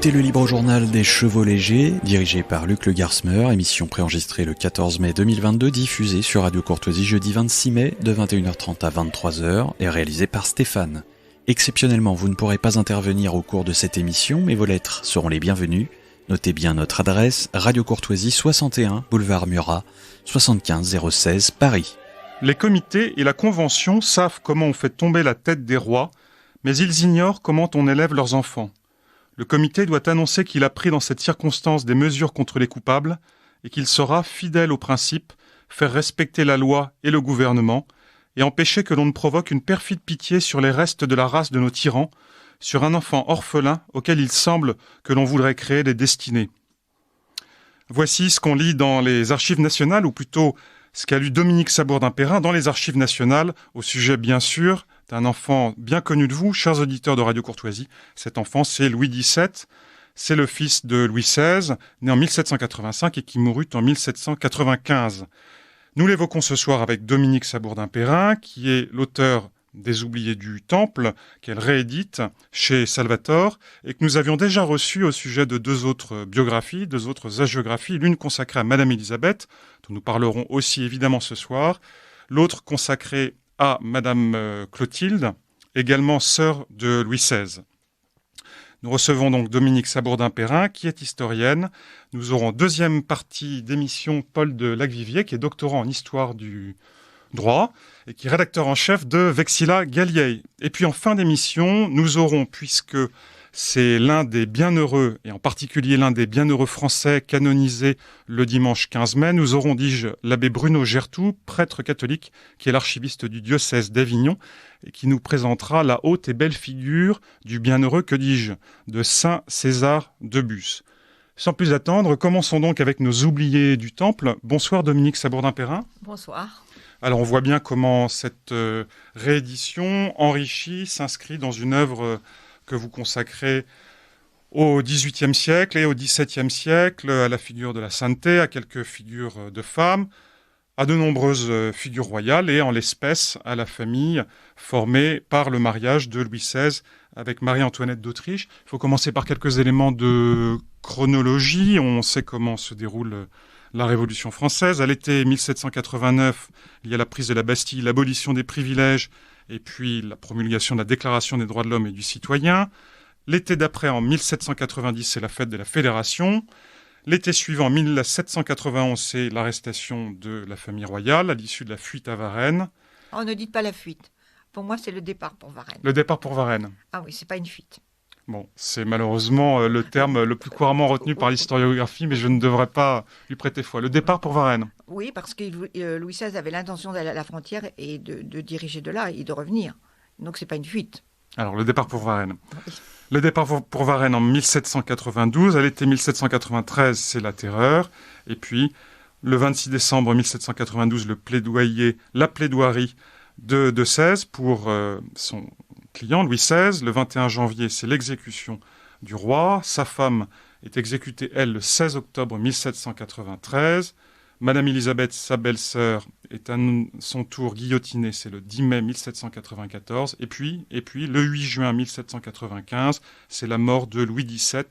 écoutez le Libre Journal des Chevaux Légers, dirigé par Luc Le Garsmer, émission préenregistrée le 14 mai 2022, diffusée sur Radio Courtoisie jeudi 26 mai de 21h30 à 23h et réalisée par Stéphane. Exceptionnellement, vous ne pourrez pas intervenir au cours de cette émission, mais vos lettres seront les bienvenues. Notez bien notre adresse, Radio Courtoisie 61, boulevard Murat, 75 016, Paris. Les comités et la Convention savent comment on fait tomber la tête des rois, mais ils ignorent comment on élève leurs enfants. Le comité doit annoncer qu'il a pris dans cette circonstance des mesures contre les coupables et qu'il sera fidèle aux principes, faire respecter la loi et le gouvernement et empêcher que l'on ne provoque une perfide pitié sur les restes de la race de nos tyrans, sur un enfant orphelin auquel il semble que l'on voudrait créer des destinées. Voici ce qu'on lit dans les archives nationales, ou plutôt ce qu'a lu Dominique Sabourdin-Perrin dans les archives nationales, au sujet bien sûr d'un enfant bien connu de vous, chers auditeurs de Radio Courtoisie. Cet enfant, c'est Louis XVII, c'est le fils de Louis XVI, né en 1785 et qui mourut en 1795. Nous l'évoquons ce soir avec Dominique Sabourdin-Perrin, qui est l'auteur des Oubliés du Temple, qu'elle réédite chez Salvatore, et que nous avions déjà reçu au sujet de deux autres biographies, deux autres hagiographies, l'une consacrée à Madame Élisabeth, dont nous parlerons aussi évidemment ce soir, l'autre consacrée à Madame Clotilde, également sœur de Louis XVI. Nous recevons donc Dominique Sabourdin-Perrin, qui est historienne. Nous aurons deuxième partie d'émission Paul de Lacvivier, qui est doctorant en histoire du droit et qui est rédacteur en chef de Vexilla Galliei. Et puis en fin d'émission, nous aurons, puisque c'est l'un des bienheureux, et en particulier l'un des bienheureux français canonisés le dimanche 15 mai, nous aurons, dis-je, l'abbé Bruno Gertout, prêtre catholique, qui est l'archiviste du diocèse d'Avignon, et qui nous présentera la haute et belle figure du bienheureux, que dis-je, de Saint César de Bus. Sans plus attendre, commençons donc avec nos oubliés du Temple. Bonsoir Dominique Sabourdin-Perrin. Bonsoir. Alors on voit bien comment cette réédition enrichie s'inscrit dans une œuvre que vous consacrez au XVIIIe siècle et au XVIIe siècle, à la figure de la sainteté, à quelques figures de femmes, à de nombreuses figures royales et en l'espèce à la famille formée par le mariage de Louis XVI avec Marie-Antoinette d'Autriche. Il faut commencer par quelques éléments de chronologie. On sait comment se déroule la Révolution française. À l'été 1789, il y a la prise de la Bastille, l'abolition des privilèges et puis la promulgation de la Déclaration des droits de l'homme et du citoyen. L'été d'après, en 1790, c'est la fête de la Fédération. L'été suivant, en 1791, c'est l'arrestation de la famille royale à l'issue de la fuite à Varennes. Oh, ne dites pas la fuite. Pour moi, c'est le départ pour Varennes. Le départ pour Varennes. Ah oui, c'est pas une fuite. Bon, c'est malheureusement le terme le plus couramment retenu par l'historiographie, mais je ne devrais pas lui prêter foi. Le départ pour Varennes. Oui, parce que Louis XVI avait l'intention d'aller à la frontière et de diriger de là et de revenir. Donc, c'est pas une fuite. Alors, le départ pour Varennes. Oui. Le départ pour Varennes en 1792. À l'été 1793, c'est la terreur. Et puis, le 26 décembre 1792, la plaidoirie de XVI pour son client, Louis XVI. Le 21 janvier, c'est l'exécution du roi. Sa femme est exécutée, elle, le 16 octobre 1793. Madame Élisabeth, sa belle-sœur, est à son tour guillotinée, c'est le 10 mai 1794. Et puis, le 8 juin 1795, c'est la mort de Louis XVII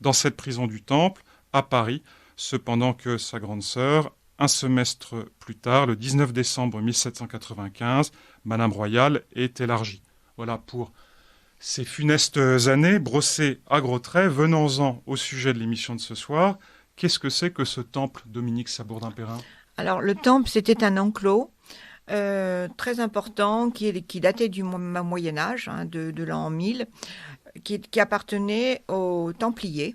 dans cette prison du Temple, à Paris, cependant que sa grande sœur, un semestre plus tard, le 19 décembre 1795, Madame Royale est élargie. Voilà pour ces funestes années brossées à gros traits. Venons-en au sujet de l'émission de ce soir. Qu'est-ce que c'est que ce temple, Dominique Sabourdin-Perrin ? Alors, le temple, c'était un enclos très important qui datait du Moyen-Âge, de l'an 1000, qui appartenait aux Templiers,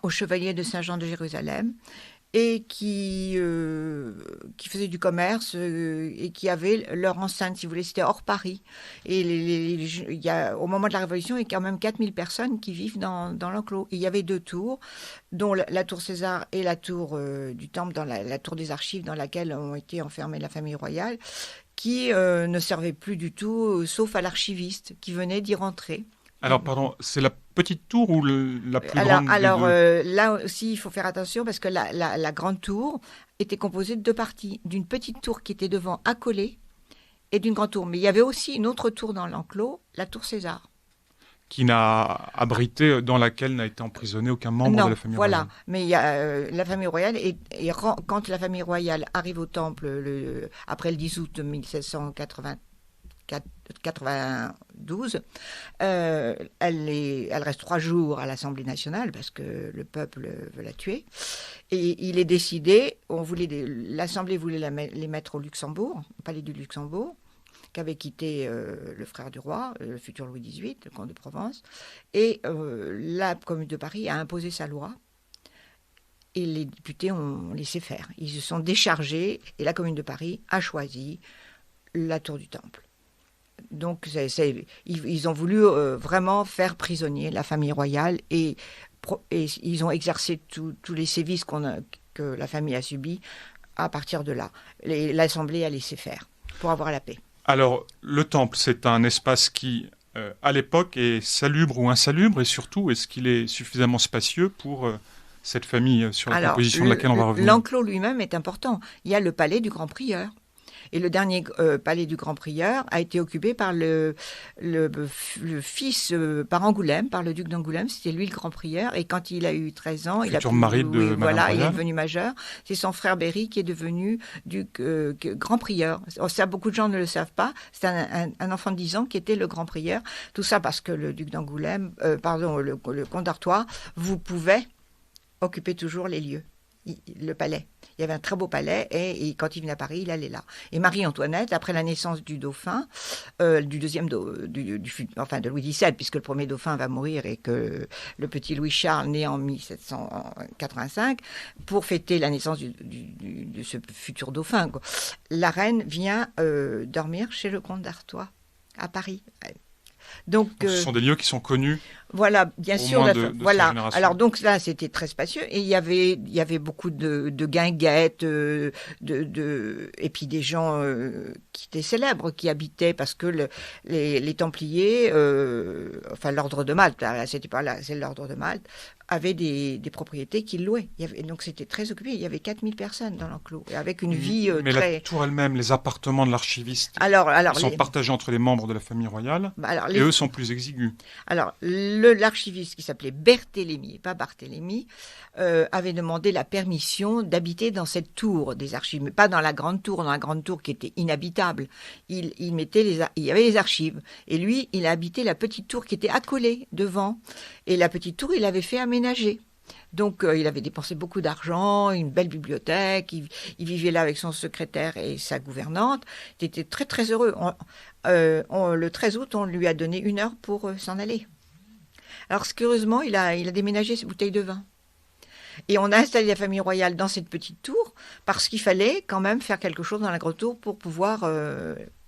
aux chevaliers de Saint-Jean de Jérusalem, et qui faisaient du commerce et qui avaient leur enceinte, si vous voulez, c'était hors Paris. Et au moment de la Révolution, il y a quand même 4000 personnes qui vivent dans l'enclos. Et il y avait deux tours, dont la tour César et la tour du Temple, dans la tour des archives dans laquelle ont été enfermées la famille royale, qui ne servaient plus du tout, sauf à l'archiviste qui venait d'y rentrer. Alors, pardon, c'est la petite tour ou la plus grande là aussi, il faut faire attention parce que la grande tour était composée de deux parties. D'une petite tour qui était devant accolée et d'une grande tour. Mais il y avait aussi une autre tour dans l'enclos, la tour César. dans laquelle n'a été emprisonné aucun membre de la famille royale. Mais il y a la famille royale, quand la famille royale arrive au temple après le 10 août 1792, elle reste 3 jours à l'Assemblée nationale parce que le peuple veut la tuer. Et il est décidé, l'Assemblée voulait les mettre au Luxembourg, au palais du Luxembourg, qu'avait quitté le frère du roi, le futur Louis XVIII, le comte de Provence. Et la Commune de Paris a imposé sa loi. Et les députés ont laissé faire. Ils se sont déchargés et la Commune de Paris a choisi la tour du Temple. Donc ils ont voulu vraiment faire prisonnier la famille royale et ils ont exercé tous les sévices que la famille a subis à partir de là. L'Assemblée a laissé faire pour avoir la paix. Alors, le temple, c'est un espace qui, à l'époque, est salubre ou insalubre, et surtout, est-ce qu'il est suffisamment spacieux pour cette famille sur la composition de laquelle on va revenir? L'enclos lui-même est important. Il y a le palais du Grand Prieur. Et le dernier palais du Grand Prieur a été occupé par le fils par Angoulême, par le duc d'Angoulême. C'était lui le Grand Prieur. Et quand il a eu 13 ans, il est devenu majeur. C'est son frère Berry qui est devenu duc Grand Prieur. Ça, beaucoup de gens ne le savent pas. C'est un enfant de 10 ans qui était le Grand Prieur. Tout ça parce que le duc d'Angoulême, le comte d'Artois, vous pouvez occuper toujours les lieux. Le palais. Il y avait un très beau palais et quand il venait à Paris, il allait là. Et Marie-Antoinette, après la naissance du dauphin, de Louis XVII, puisque le premier dauphin va mourir et que le petit Louis-Charles, né en 1785, pour fêter la naissance de ce futur dauphin, la reine vient dormir chez le comte d'Artois à Paris. Donc, ce sont des lieux qui sont connus. Voilà, bien sûr. Voilà. Alors donc là, c'était très spacieux et il y avait beaucoup de guinguettes, et puis des gens qui étaient célèbres, qui habitaient parce que les Templiers, l'ordre de Malte, c'était pas là, c'est l'ordre de Malte, avaient des propriétés qu'ils louaient. Donc c'était très occupé. Il y avait 4000 personnes dans l'enclos et avec une vie Mais la tour elle-même, les appartements de l'archiviste, sont partagés entre les membres de la famille royale et eux sont plus exigus. Alors l'archiviste qui s'appelait Berthélemy et pas Barthélemy avait demandé la permission d'habiter dans cette tour des archives, mais pas dans la grande tour qui était inhabitable. Il y avait les archives et lui il a habité la petite tour qui était accolée devant et la petite tour il avait fait aménager. Donc il avait dépensé beaucoup d'argent, une belle bibliothèque, il vivait là avec son secrétaire et sa gouvernante. Il était très très heureux. Le 13 août, on lui a donné 1 heure pour s'en aller. Alors curieusement, il a déménagé ses bouteilles de vin. Et on a installé la famille royale dans cette petite tour parce qu'il fallait quand même faire quelque chose dans la grande tour pour pouvoir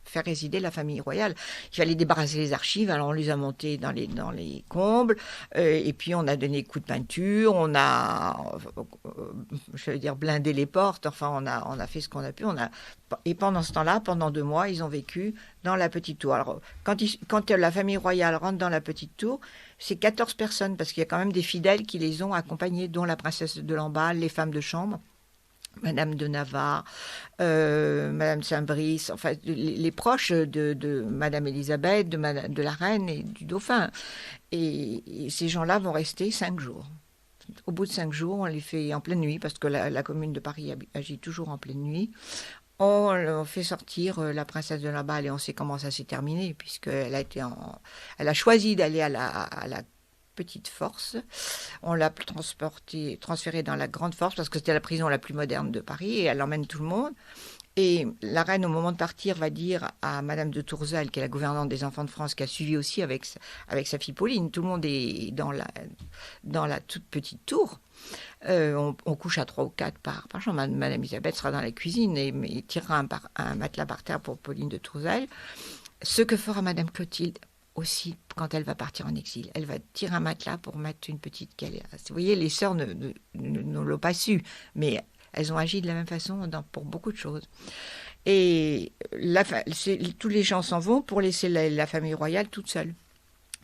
faire résider la famille royale. Il fallait débarrasser les archives, alors on les a montées dans les combles, et puis on a donné des coups de peinture, on a, blindé les portes, enfin on a fait ce qu'on a pu. Et pendant ce temps-là, pendant 2 mois, ils ont vécu dans la petite tour. Alors quand la famille royale rentre dans la petite tour, c'est 14 personnes, parce qu'il y a quand même des fidèles qui les ont accompagnés, dont la princesse de Lamballe, les femmes de chambre, Madame de Navarre, Madame Saint-Brice, enfin les proches de Madame Élisabeth, de la reine et du dauphin. Et ces gens-là vont rester 5 jours. Au bout de 5 jours, on les fait en pleine nuit, parce que la Commune de Paris agit toujours en pleine nuit. On fait sortir la princesse de Lamballe et on sait comment ça s'est terminé, puisqu'elle a choisi d'aller à la petite force. On l'a transférée dans la grande force parce que c'était la prison la plus moderne de Paris et elle emmène tout le monde. Et la reine, au moment de partir, va dire à Madame de Tourzel, qui est la gouvernante des enfants de France, qui a suivi aussi avec sa fille Pauline, tout le monde est dans la toute petite tour. On couche à 3 ou 4 par chambre. Madame Elisabeth sera dans la cuisine et tirera un matelas par terre pour Pauline de Tourzel. Ce que fera Madame Clotilde aussi quand elle va partir en exil. Elle va tirer un matelas pour mettre une petite galère. Vous voyez, les sœurs ne l'ont pas su, mais elles ont agi de la même façon pour beaucoup de choses. Et tous les gens s'en vont pour laisser la famille royale toute seule.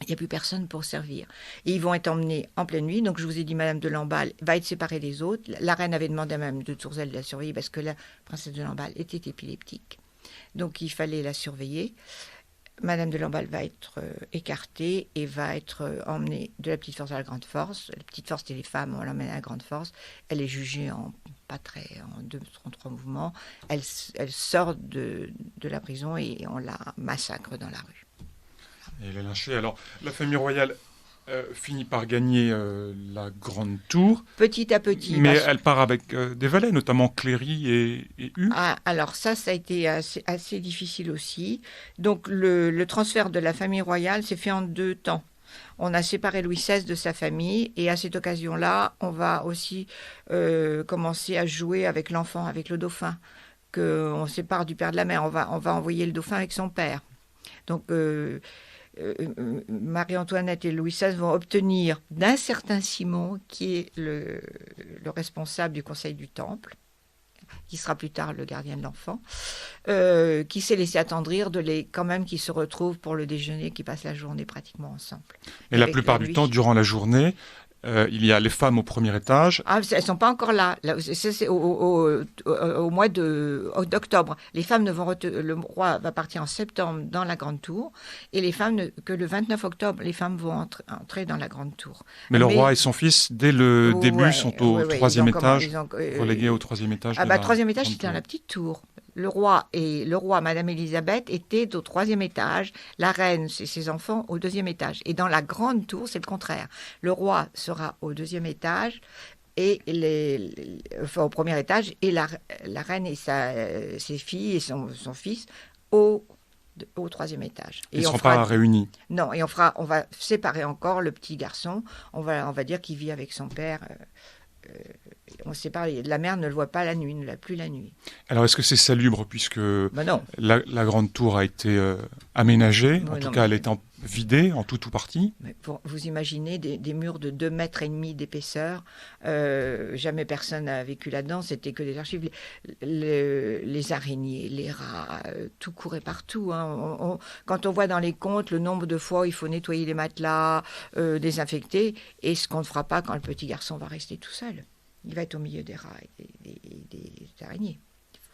Il n'y a plus personne pour servir. Et ils vont être emmenés en pleine nuit. Donc, je vous ai dit, Madame de Lamballe va être séparée des autres. La reine avait demandé à Madame de Tourzel de la surveiller parce que la princesse de Lamballe était épileptique. Donc, il fallait la surveiller. Madame de Lamballe va être écartée et va être emmenée de la petite force à la grande force. La petite force, c'était les femmes, on l'emmène à la grande force. Elle est jugée en 2-3 mouvements. Elle sort de la prison et on la massacre dans la rue. Et elle est lynchée. Alors, la famille royale finit par gagner la grande tour. Petit à petit. Mais elle part avec des valets, notamment Cléry et Hue. Ah, alors ça a été assez difficile aussi. Donc le transfert de la famille royale s'est fait en 2 temps. On a séparé Louis XVI de sa famille et à cette occasion-là, on va aussi commencer à jouer avec l'enfant, avec le dauphin, qu'on sépare du père de la mère. On va envoyer le dauphin avec son père. Donc Marie-Antoinette et Louis XVI vont obtenir d'un certain Simon, qui est le responsable du Conseil du Temple, qui sera plus tard le gardien de l'enfant, qui s'est laissé attendrir quand même qu'ils se retrouvent pour le déjeuner, qui passent la journée pratiquement ensemble. Et la plupart du temps, durant la journée, il y a les femmes au premier étage. Ah, elles ne sont pas encore là. C'est au mois d'octobre. Les femmes le roi va partir en septembre dans la Grande Tour. Et les femmes, que le 29 octobre, les femmes vont entrer dans la Grande Tour. Mais le roi et son fils, dès le début, sont au 3e étage, relégués au 3e étage. Ah, 3e étage, c'était dans la petite tour. Le roi, Madame Élisabeth, étaient au 3e étage. La reine et ses enfants au 2e étage. Et dans la grande tour, c'est le contraire. Le roi sera au 2e étage et au 1er étage, et la reine et ses filles et son fils au 3e étage. Ils ne seront pas réunis. Non, et on va séparer encore le petit garçon. On va dire qu'il vit avec son père. On sépare, la mère ne le voit pas la nuit, ne l'a plus la nuit. Alors est-ce que c'est salubre puisque non. La grande tour a été aménagée, en tout cas elle est vidée en tout ou partie? Vous imaginez des murs de 2,5 mètres d'épaisseur, jamais personne n'a vécu là-dedans, c'était que des archives, les araignées, les rats, tout courait partout. Hein. Quand on voit dans les comptes le nombre de fois où il faut nettoyer les matelas, désinfecter, et ce qu'on ne fera pas quand le petit garçon va rester tout seul. Il va être au milieu des rats et des araignées.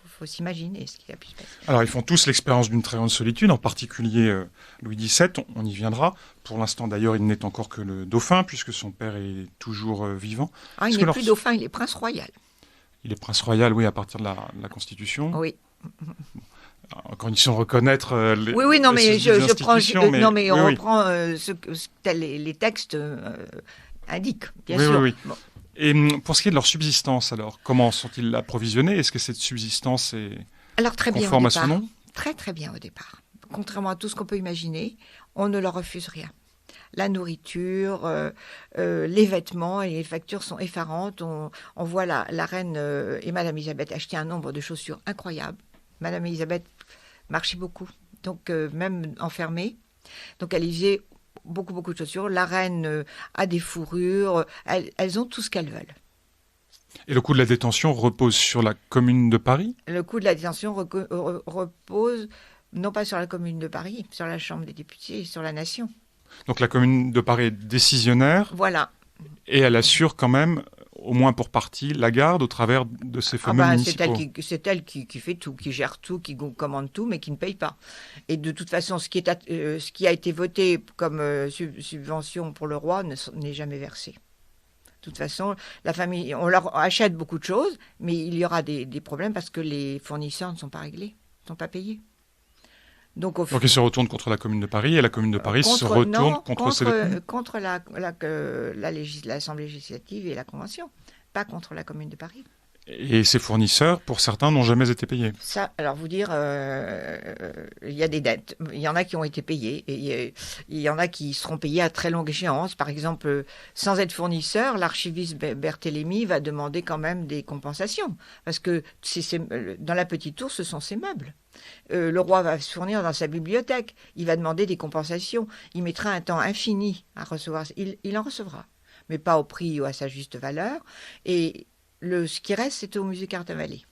Il faut s'imaginer ce qui a pu se passer. Alors, ils font tous l'expérience d'une très grande solitude, en particulier Louis XVII, on y viendra. Pour l'instant, d'ailleurs, il n'est encore que le dauphin, puisque son père est toujours vivant. Ah, il n'est plus dauphin, il est prince royal. Il est prince royal, oui, à partir de la Constitution. Oui. En condition de reconnaître les Oui, non, mais je prends... non, mais on oui. reprend ce que les textes indiquent, bien sûr. Oui. Bon. Et pour ce qui est de leur subsistance, alors, comment sont-ils approvisionnés? Est-ce que cette subsistance est conforme à son nom? Très, très bien au départ. Contrairement à tout ce qu'on peut imaginer, on ne leur refuse rien. La nourriture, les vêtements et les factures sont effarantes. On voit la reine et Madame Elisabeth acheter un nombre de chaussures incroyables. Madame Elisabeth marchait beaucoup, donc même enfermée. Donc elle faisait beaucoup de chaussures. La reine a des fourrures. Elles ont tout ce qu'elles veulent. Et le coût de la détention repose sur la Commune de Paris? Le coût de la détention repose non pas sur la Commune de Paris, sur la Chambre des députés et sur la Nation. Donc la Commune de Paris est décisionnaire. Voilà. Et elle assure quand même, au moins pour partie, la garde au travers de ces fameux municipaux. C'est elle qui fait tout, qui gère tout, qui commande tout, mais qui ne paye pas. Et de toute façon, ce qui a été voté comme subvention pour le roi n'est jamais versé. De toute façon, la famille, on leur achète beaucoup de choses, mais il y aura des problèmes parce que les fournisseurs ne sont pas réglés, ne sont pas payés. Donc ils se retournent contre la Commune de Paris et la Commune de Paris se retourne contre l'Assemblée législative et la Convention, pas contre la Commune de Paris. Et ces fournisseurs, pour certains, n'ont jamais été payés. Ça, alors vous dire, il y a des dettes. Il y en a qui ont été payés et il y en a qui seront payés à très longue échéance. Par exemple, sans être fournisseur, l'archiviste Berthélémy va demander quand même des compensations. Parce que dans la petite tour, ce sont ses meubles. Le roi va se fournir dans sa bibliothèque. Il va demander des compensations. Il mettra un temps infini à recevoir. Il en recevra, mais pas au prix ou à sa juste valeur. Et ce qui reste, c'est au musée Carnavalet.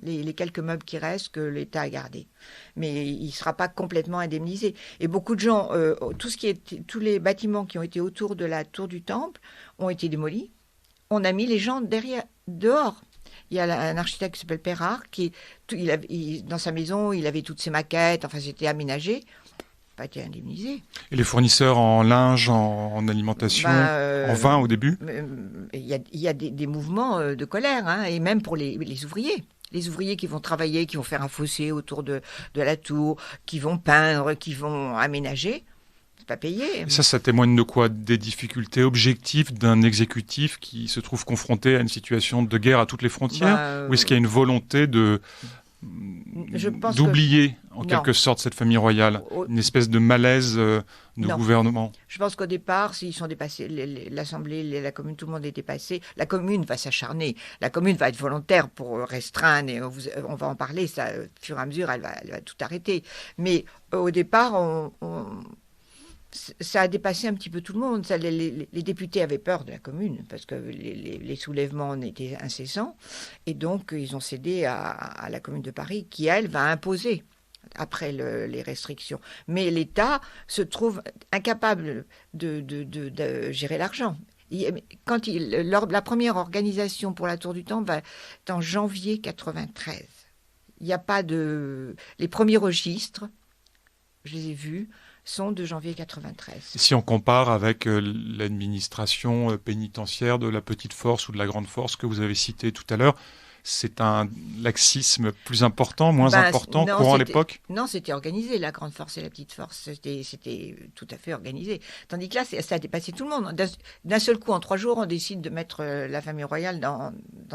Les quelques meubles qui restent que l'État a gardés. Mais il ne sera pas complètement indemnisé. Et beaucoup de gens, tous les bâtiments qui ont été autour de la tour du Temple ont été démolis. On a mis les gens dehors. Il y a un architecte qui s'appelle Perrard, dans sa maison, il avait toutes ses maquettes, enfin c'était aménagé. pas été indemnisés. Et les fournisseurs en linge, en alimentation, en vin au début? Il y a des mouvements de colère, hein, et même pour les ouvriers. Les ouvriers qui vont travailler, qui vont faire un fossé autour de la tour, qui vont peindre, qui vont aménager, c'est pas payé. Et ça témoigne de quoi? Des difficultés objectives d'un exécutif qui se trouve confronté à une situation de guerre à toutes les frontières? Ou est-ce qu'il y a une volonté d'oublier en quelque sorte cette famille royale, une espèce de malaise de gouvernement? Je pense qu'au départ, s'ils sont dépassés, l'Assemblée, la Commune, tout le monde est dépassé. La Commune va s'acharner, la Commune va être volontaire pour restreindre, et on va en parler, ça, au fur et à mesure, elle va tout arrêter. Mais au départ, ça a dépassé un petit peu tout le monde. Les députés avaient peur de la Commune parce que les soulèvements étaient incessants. Et donc, ils ont cédé à la Commune de Paris qui, elle, va imposer après les restrictions. Mais l'État se trouve incapable de gérer l'argent. La première organisation pour la Tour du Temple va être en janvier 93. Il n'y a pas de... Les premiers registres, je les ai vus, sont de janvier 93. Et si on compare avec l'administration pénitentiaire de la petite force ou de la grande force que vous avez cité tout à l'heure, c'est un laxisme plus important, moins important, courant à l'époque? Non, c'était organisé, la grande force et la petite force. C'était tout à fait organisé. Tandis que là, ça a dépassé tout le monde. D'un seul coup, en 3 jours, on décide de mettre la famille royale dans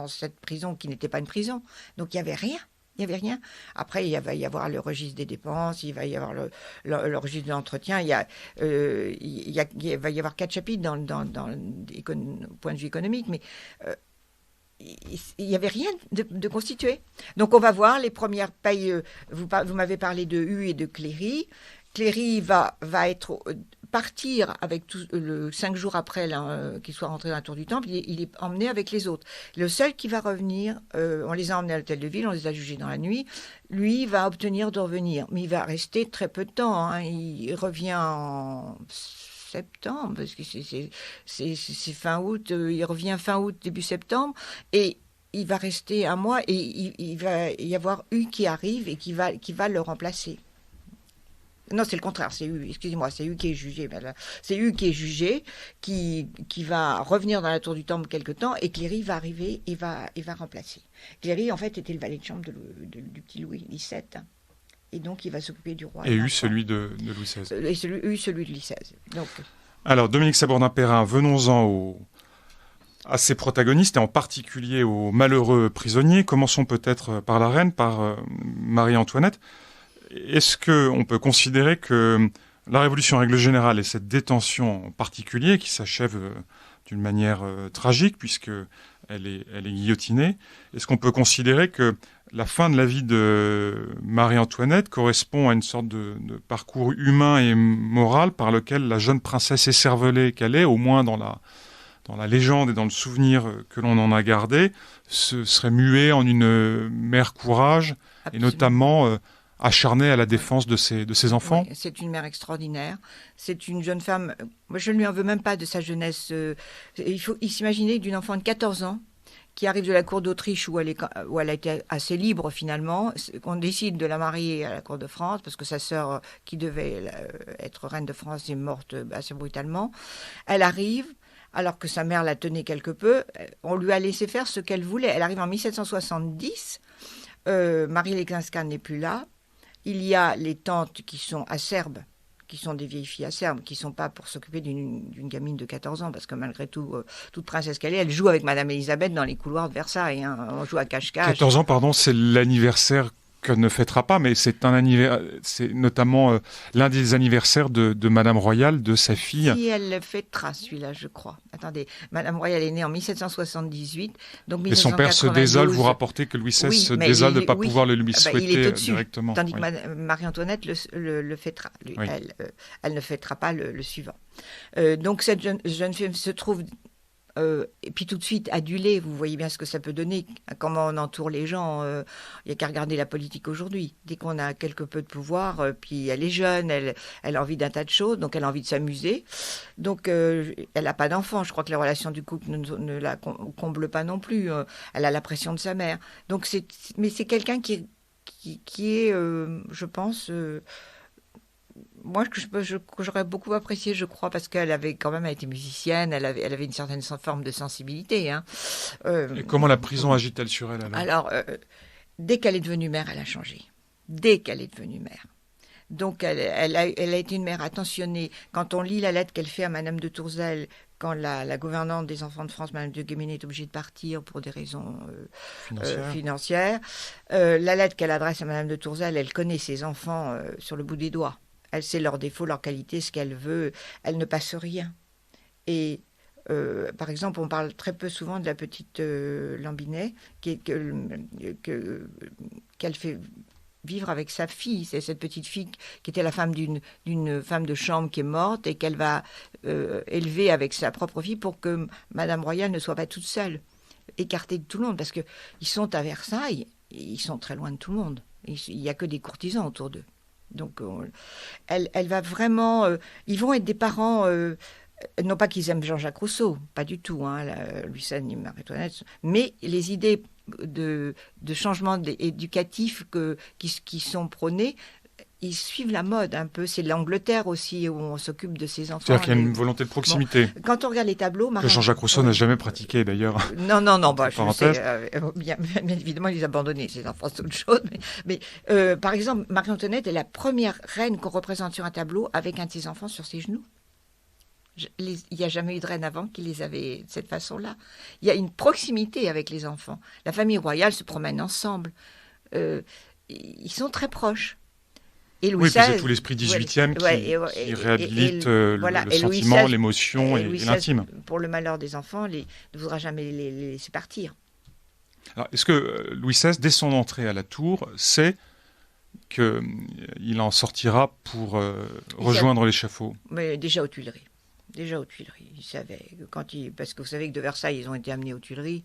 cette prison qui n'était pas une prison. Donc, il n'y avait rien. Il n'y avait rien. Après, il va y avoir le registre des dépenses, il va y avoir le registre de l'entretien. Il va y avoir 4 chapitres au point de vue économique, mais il n'y avait rien de constitué. Donc, on va voir les premières payes. Vous m'avez parlé de Hue et de Cléry. Cléry va partir avec 5 jours après qu'il soit rentré dans la Tour du Temple, il est emmené avec les autres. Le seul qui va revenir, on les a emmenés à l'hôtel de ville, on les a jugés dans la nuit, lui va obtenir de revenir. Mais il va rester très peu de temps, hein. Il revient en septembre, parce que c'est fin août, il revient fin août, début septembre, et il va rester un mois, et il va y avoir Hue qui arrive et qui va le remplacer. Non, c'est le contraire, c'est Hue, excusez-moi, c'est Hue qui est jugé. C'est Hue qui est jugé, qui va revenir dans la Tour du Temple quelque temps, et Cléry va arriver et va remplacer. Cléry, en fait, était le valet de chambre du petit Louis XVII. Et donc, il va s'occuper du roi. Et Hue, celui de Louis XVI. Et Hue, celui de Louis XVI. Donc... Alors, Dominique Sabordin-Perrin, venons-en à ses protagonistes, et en particulier aux malheureux prisonniers. Commençons peut-être par la reine, par Marie-Antoinette. Est-ce qu'on peut considérer que la Révolution en règle générale et cette détention en particulier, qui s'achève d'une manière tragique puisqu'elle est guillotinée, est-ce qu'on peut considérer que la fin de la vie de Marie-Antoinette correspond à une sorte de parcours humain et moral par lequel la jeune princesse écervelée qu'elle est, au moins dans la légende et dans le souvenir que l'on en a gardé, serait muée en une mère courage? Absolument. Et notamment... acharnée à la défense de ses enfants? Oui, c'est une mère extraordinaire. C'est une jeune femme... Moi, je ne lui en veux même pas de sa jeunesse. Il faut s'imaginer d'une enfant de 14 ans qui arrive de la cour d'Autriche où elle a été assez libre finalement. On décide de la marier à la cour de France parce que sa sœur, qui devait être reine de France, est morte assez brutalement. Elle arrive... alors que sa mère la tenait quelque peu. On lui a laissé faire ce qu'elle voulait. Elle arrive en 1770. Marie Leczinska n'est plus là. Il y a les tantes qui sont acerbes, qui sont des vieilles filles acerbes, qui ne sont pas pour s'occuper d'une gamine de 14 ans, parce que malgré tout, toute princesse qu'elle est, elle joue avec Madame Elisabeth dans les couloirs de Versailles. Hein. On joue à cache-cache. 14 ans, pardon, c'est l'anniversaire qu'elle ne fêtera pas, mais c'est notamment l'un des anniversaires de Madame Royale, de sa fille. Si elle le fêtera, celui-là, je crois. Attendez, Madame Royale est née en 1778, donc 1992. Et son père se désole, vous rapportez que Louis XVI se désole de ne pas pouvoir le lui souhaiter directement. Tandis que Marie-Antoinette le fêtera. Oui. Elle ne fêtera pas le suivant. Donc cette jeune fille se trouve... et puis tout de suite adulée, vous voyez bien ce que ça peut donner, comment on entoure les gens. Il n'y a qu'à regarder la politique aujourd'hui. Dès qu'on a quelque peu de pouvoir, puis elle est jeune, elle a envie d'un tas de choses, donc elle a envie de s'amuser. Donc elle n'a pas d'enfant, je crois que les relations du couple ne la comblent pas non plus. Elle a la pression de sa mère. Donc mais c'est quelqu'un qui est, je pense... moi, que j'aurais beaucoup apprécié, je crois, parce qu'elle avait quand même été musicienne, elle avait une certaine forme de sensibilité. Hein. Et comment la prison agit-elle sur elle alors dès qu'elle est devenue mère, elle a changé. Dès qu'elle est devenue mère. Donc, elle a été une mère attentionnée. Quand on lit la lettre qu'elle fait à Madame de Tourzel, quand la gouvernante des enfants de France, Madame de Guéméné, est obligée de partir pour des raisons financières, la lettre qu'elle adresse à Madame de Tourzel, elle connaît ses enfants sur le bout des doigts. Elle sait leurs défauts, leurs qualités, ce qu'elle veut. Elle ne passe rien. Et par exemple, on parle très peu souvent de la petite Lambinet qu'elle fait vivre avec sa fille. C'est cette petite fille qui était la femme d'une femme de chambre qui est morte et qu'elle va élever avec sa propre fille pour que Madame Royale ne soit pas toute seule, écartée de tout le monde, parce qu'ils sont à Versailles, ils sont très loin de tout le monde. Il n'y a que des courtisans autour d'eux. Donc, elle va vraiment... ils vont être des parents... non pas qu'ils aiment Jean-Jacques Rousseau, pas du tout, hein, Louis XVI ni Marie-Antoinette, mais les idées de changement éducatif qui sont prônées, ils suivent la mode un peu. C'est l'Angleterre aussi où on s'occupe de ses enfants. C'est-à-dire qu'il y a une volonté de proximité. Bon, quand on regarde les tableaux... Que Jean-Jacques Rousseau n'a jamais pratiqué d'ailleurs. Non, bah, je sais, bien évidemment, il les a abandonnés, ses enfants, c'est autre chose. Mais par exemple, Marie-Antoinette est la première reine qu'on représente sur un tableau avec un de ses enfants sur ses genoux. Il n'y a jamais eu de reine avant qui les avait de cette façon-là. Il y a une proximité avec les enfants. La famille royale se promène ensemble. Ils sont très proches. Et Louis XVI, c'est tout l'esprit 18e qui réhabilite le sentiment, l'émotion et l'intime. Pour le malheur des enfants, ne voudra jamais les laisser partir. Alors, est-ce que Louis XVI, dès son entrée à la Tour, sait qu'il en sortira pour rejoindre l'échafaud ? Mais déjà aux Tuileries. Il savait parce que vous savez que de Versailles, ils ont été amenés aux Tuileries,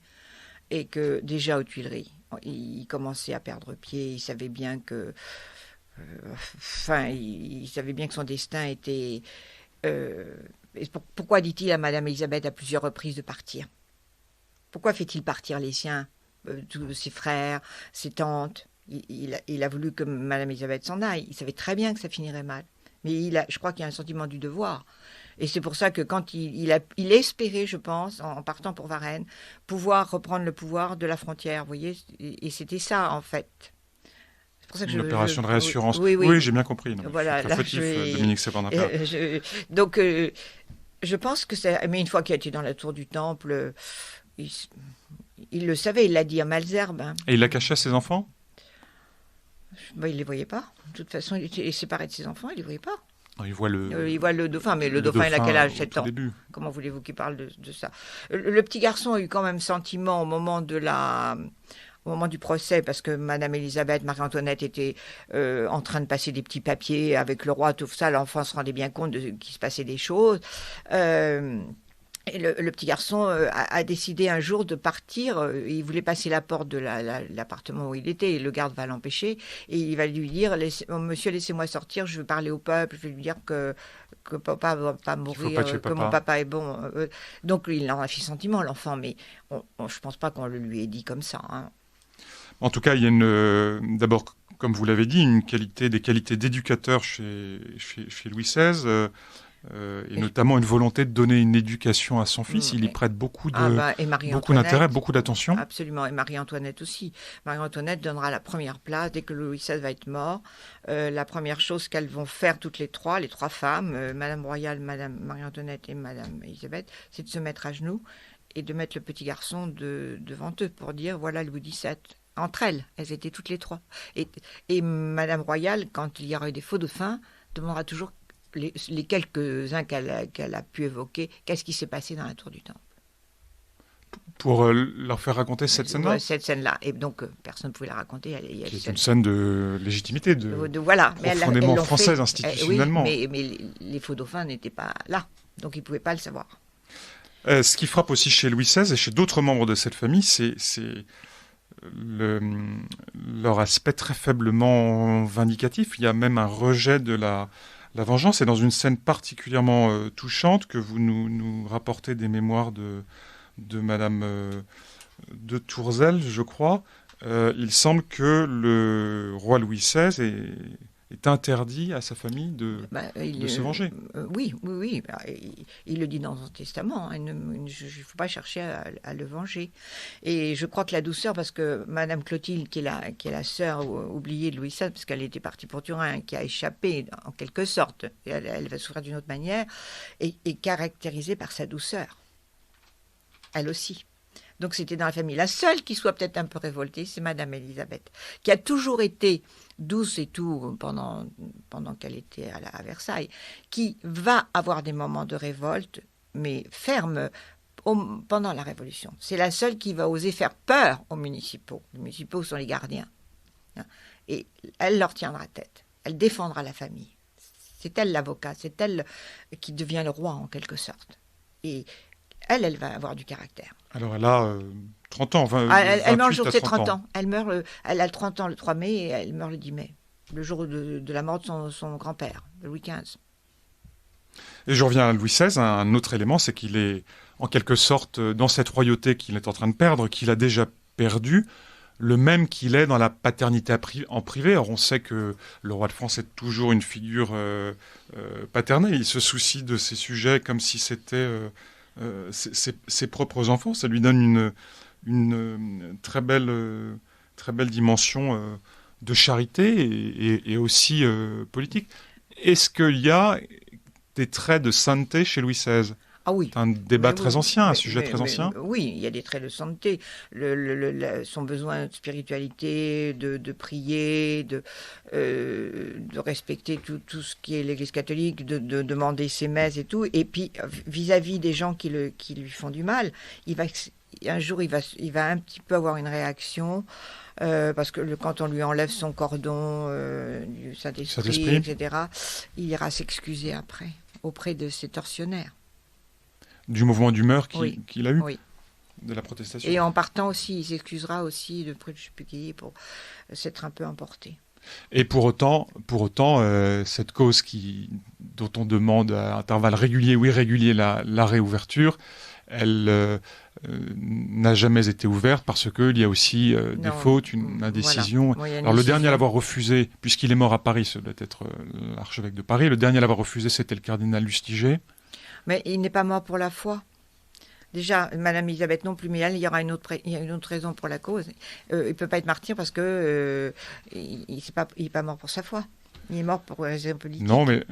et que déjà aux Tuileries, il commençait à perdre pied. Il savait bien que, il savait bien que son destin était. Pourquoi dit-il à Madame Elisabeth à plusieurs reprises de partir ? Pourquoi fait-il partir les siens, tous ses frères, ses tantes ? Il a voulu que Madame Elisabeth s'en aille. Il savait très bien que ça finirait mal, mais je crois qu'il y a un sentiment du devoir. Et c'est pour ça que quand il espérait, je pense, en partant pour Varennes, pouvoir reprendre le pouvoir de la frontière, vous voyez, et c'était ça, en fait. C'est pour ça que une opération de réassurance. Oui, j'ai bien compris. Non, voilà, je suis très fautif, Dominique Sévrin-Napper. Donc, je pense que c'est... Mais une fois qu'il a été dans la tour du Temple, il le savait, il l'a dit à Malesherbes. Hein. Et il l'a caché à ses enfants ? Il ne les voyait pas. De toute façon, il était séparé de ses enfants, il ne les voyait pas. Il voit le dauphin, mais le dauphin, il a quel âge ? 7 ans. Début. Comment voulez-vous qu'il parle de ça ? Le petit garçon a eu quand même sentiment au moment du procès, parce que Madame Elisabeth, Marie-Antoinette était en train de passer des petits papiers avec le roi, tout ça. L'enfant se rendait bien compte qu'il se passait des choses. Et le petit garçon a décidé un jour de partir. Il voulait passer la porte de l'appartement où il était. Et le garde va l'empêcher. Et il va lui dire, monsieur, laissez-moi sortir, je veux parler au peuple. Je vais lui dire que papa va pas mourir, que mon papa est bon. Donc il en a fait sentiment, l'enfant. Mais je ne pense pas qu'on le lui ait dit comme ça. Hein. En tout cas, il y a d'abord, comme vous l'avez dit, des qualités d'éducateur chez Louis XVI. Et notamment une volonté de donner une éducation à son fils. Il y prête beaucoup d'intérêt, beaucoup d'attention. Absolument, et Marie-Antoinette aussi. Marie-Antoinette donnera la première place dès que Louis XVI va être mort. La première chose qu'elles vont faire toutes les trois femmes, Madame Royale, Madame Marie-Antoinette et Madame Elisabeth, c'est de se mettre à genoux et de mettre le petit garçon devant eux pour dire voilà Louis XVII. Entre elles étaient toutes les trois. Et Madame Royale, quand il y aura eu des faux dauphins, demandera toujours les quelques-uns qu'elle a pu évoquer, qu'est-ce qui s'est passé dans la tour du Temple. Pour leur faire raconter cette scène-là ? Cette scène-là. Et donc, personne ne pouvait la raconter. C'est une scène de légitimité, profondément française, institutionnellement. Oui, mais les faux dauphins n'étaient pas là. Donc, ils ne pouvaient pas le savoir. Ce qui frappe aussi chez Louis XVI et chez d'autres membres de cette famille, c'est leur aspect très faiblement vindicatif. Il y a même un rejet de la vengeance. Et dans une scène particulièrement touchante que vous nous rapportez des mémoires de Madame de Tourzel, je crois, il semble que le roi Louis XVI est interdit à sa famille de se venger. Oui. Il le dit dans son testament. Il ne faut pas chercher à le venger. Et je crois que la douceur, parce que Madame Clotilde, qui est la sœur oubliée de Louis XVI, parce qu'elle était partie pour Turin, qui a échappé en quelque sorte, elle va souffrir d'une autre manière, est caractérisée par sa douceur. Elle aussi. Donc c'était dans la famille. La seule qui soit peut-être un peu révoltée, c'est Madame Élisabeth, qui a toujours été douce et tout pendant qu'elle était à Versailles, qui va avoir des moments de révolte, mais ferme pendant la Révolution. C'est la seule qui va oser faire peur aux municipaux. Les municipaux sont les gardiens. Et elle leur tiendra tête. Elle défendra la famille. C'est elle l'avocat, c'est elle qui devient le roi en quelque sorte. Et elle va avoir du caractère. Alors elle a 30 ans. Elle meurt le jour de ses 30 ans. Elle a 30 ans le 3 mai et elle meurt le 10 mai. Le jour de la mort de son grand-père, Louis XV. Et je reviens à Louis XVI. Un autre élément, c'est qu'il est en quelque sorte dans cette royauté qu'il est en train de perdre, qu'il a déjà perdu, le même qu'il est dans la paternité en privé. Alors on sait que le roi de France est toujours une figure paternelle. Il se soucie de ses sujets comme si c'était ses propres enfants. Ça lui donne une très belle dimension de charité et aussi politique. Est-ce qu'il y a des traits de sainteté chez Louis XVI ? Ah oui. C'est un débat très ancien, un sujet très ancien. Oui, il y a des traits de sainteté. Son besoin de spiritualité, de prier, de respecter tout ce qui est l'Église catholique, de demander ses messes et tout. Et puis, vis-à-vis des gens qui lui font du mal, un jour, il va un petit peu avoir une réaction. Parce que quand on lui enlève son cordon du Saint-Esprit, etc., il ira s'excuser après, auprès de ses tortionnaires. Du mouvement d'humeur qu'il a eu, oui. De la protestation. Et en partant aussi, il s'excusera aussi de Près-de-Chupeguilly pour s'être un peu emporté. Et pour autant, cette cause dont on demande à intervalles réguliers ou irréguliers la réouverture, elle n'a jamais été ouverte parce qu'il y a aussi des fautes, une indécision. Voilà. Alors le dernier à l'avoir refusé, puisqu'il est mort à Paris, ça doit être l'archevêque de Paris, le dernier à l'avoir refusé, c'était le cardinal Lustiger. Mais il n'est pas mort pour la foi. Déjà, Madame Elisabeth non plus, mais il y a une autre raison pour la cause. Il ne peut pas être martyr parce que il n'est pas mort pour sa foi. Il est mort pour raison politique. Non, mais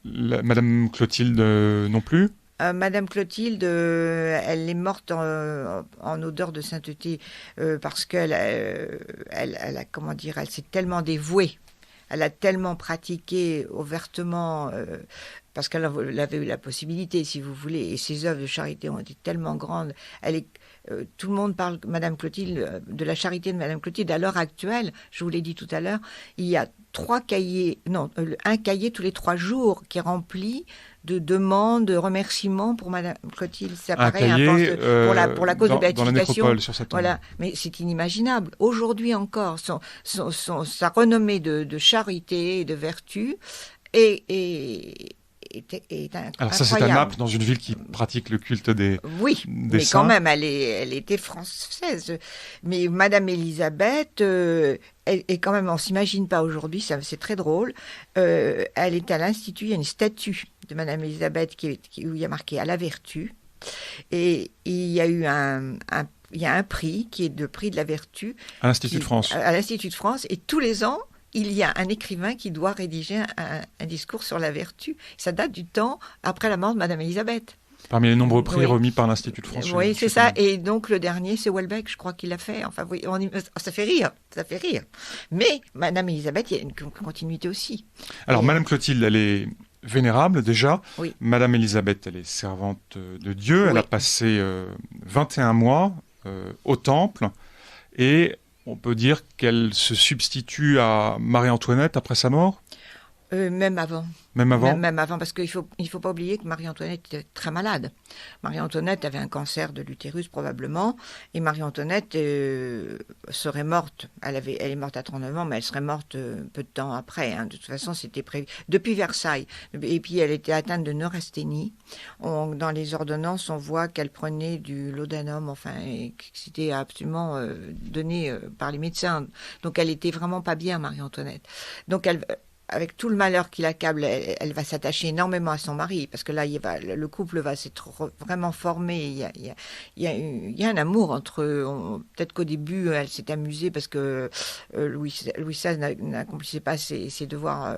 Madame Clotilde non plus. Madame Clotilde, elle est morte en odeur de sainteté parce qu'elle elle s'est tellement dévouée. Elle a tellement pratiqué ouvertement, parce qu'elle avait eu la possibilité, si vous voulez, et ses œuvres de charité ont été tellement grandes. Tout le monde parle, Madame Clotilde, de la charité de Madame Clotilde. À l'heure actuelle, je vous l'ai dit tout à l'heure, il y a un cahier tous les 3 jours qui est rempli de demandes, de remerciements pour Madame Clotilde. Ça paraît cahier, pour la cause de béatification. Dans la nécropole, sur sa tombe. Voilà, mais c'est inimaginable. Aujourd'hui encore, sa renommée de charité et de vertu est alors ça, c'est à Naples, dans une ville qui pratique le culte des mais saints. Quand même, elle était française. Mais Madame Élisabeth est quand même, on s'imagine pas aujourd'hui, c'est très drôle. Elle est à l'Institut, il y a une statue de Madame Élisabeth où il y a marqué « à la vertu ». Et il y a eu il y a un prix qui est le prix de la vertu. À l'Institut de France. À l'Institut de France. Et tous les ans, il y a un écrivain qui doit rédiger un discours sur la vertu. Ça date du temps après la mort de Madame Élisabeth. Parmi les nombreux prix remis par l'Institut de France. Oui, c'est ça. Et donc le dernier, c'est Houellebecq, je crois qu'il l'a fait. Enfin, oui, ça fait rire. Mais Madame Élisabeth, il y a une continuité aussi. Alors, Madame Clotilde, elle est vénérable déjà. Oui. Madame Élisabeth, elle est servante de Dieu. Oui. Elle a passé 21 mois au Temple. Et on peut dire qu'elle se substitue à Marie-Antoinette après sa mort ? Même avant. Même avant ? Même avant, parce qu'il faut pas oublier que Marie-Antoinette était très malade. Marie-Antoinette avait un cancer de l'utérus probablement, et Marie-Antoinette serait morte. Elle est morte à 39 ans, mais elle serait morte peu de temps après. Hein. De toute façon, c'était prévu. Depuis Versailles. Et puis, elle était atteinte de neurasthénie. Dans les ordonnances, on voit qu'elle prenait du laudanum, et que c'était absolument donné par les médecins. Donc, elle était vraiment pas bien, Marie-Antoinette. Donc, avec tout le malheur qui l'accable, elle va s'attacher énormément à son mari, parce que là, le couple va s'être vraiment formé. Il y a un amour entre eux. Peut-être qu'au début, elle s'est amusée parce que Louis XVI n'accomplissait pas ses devoirs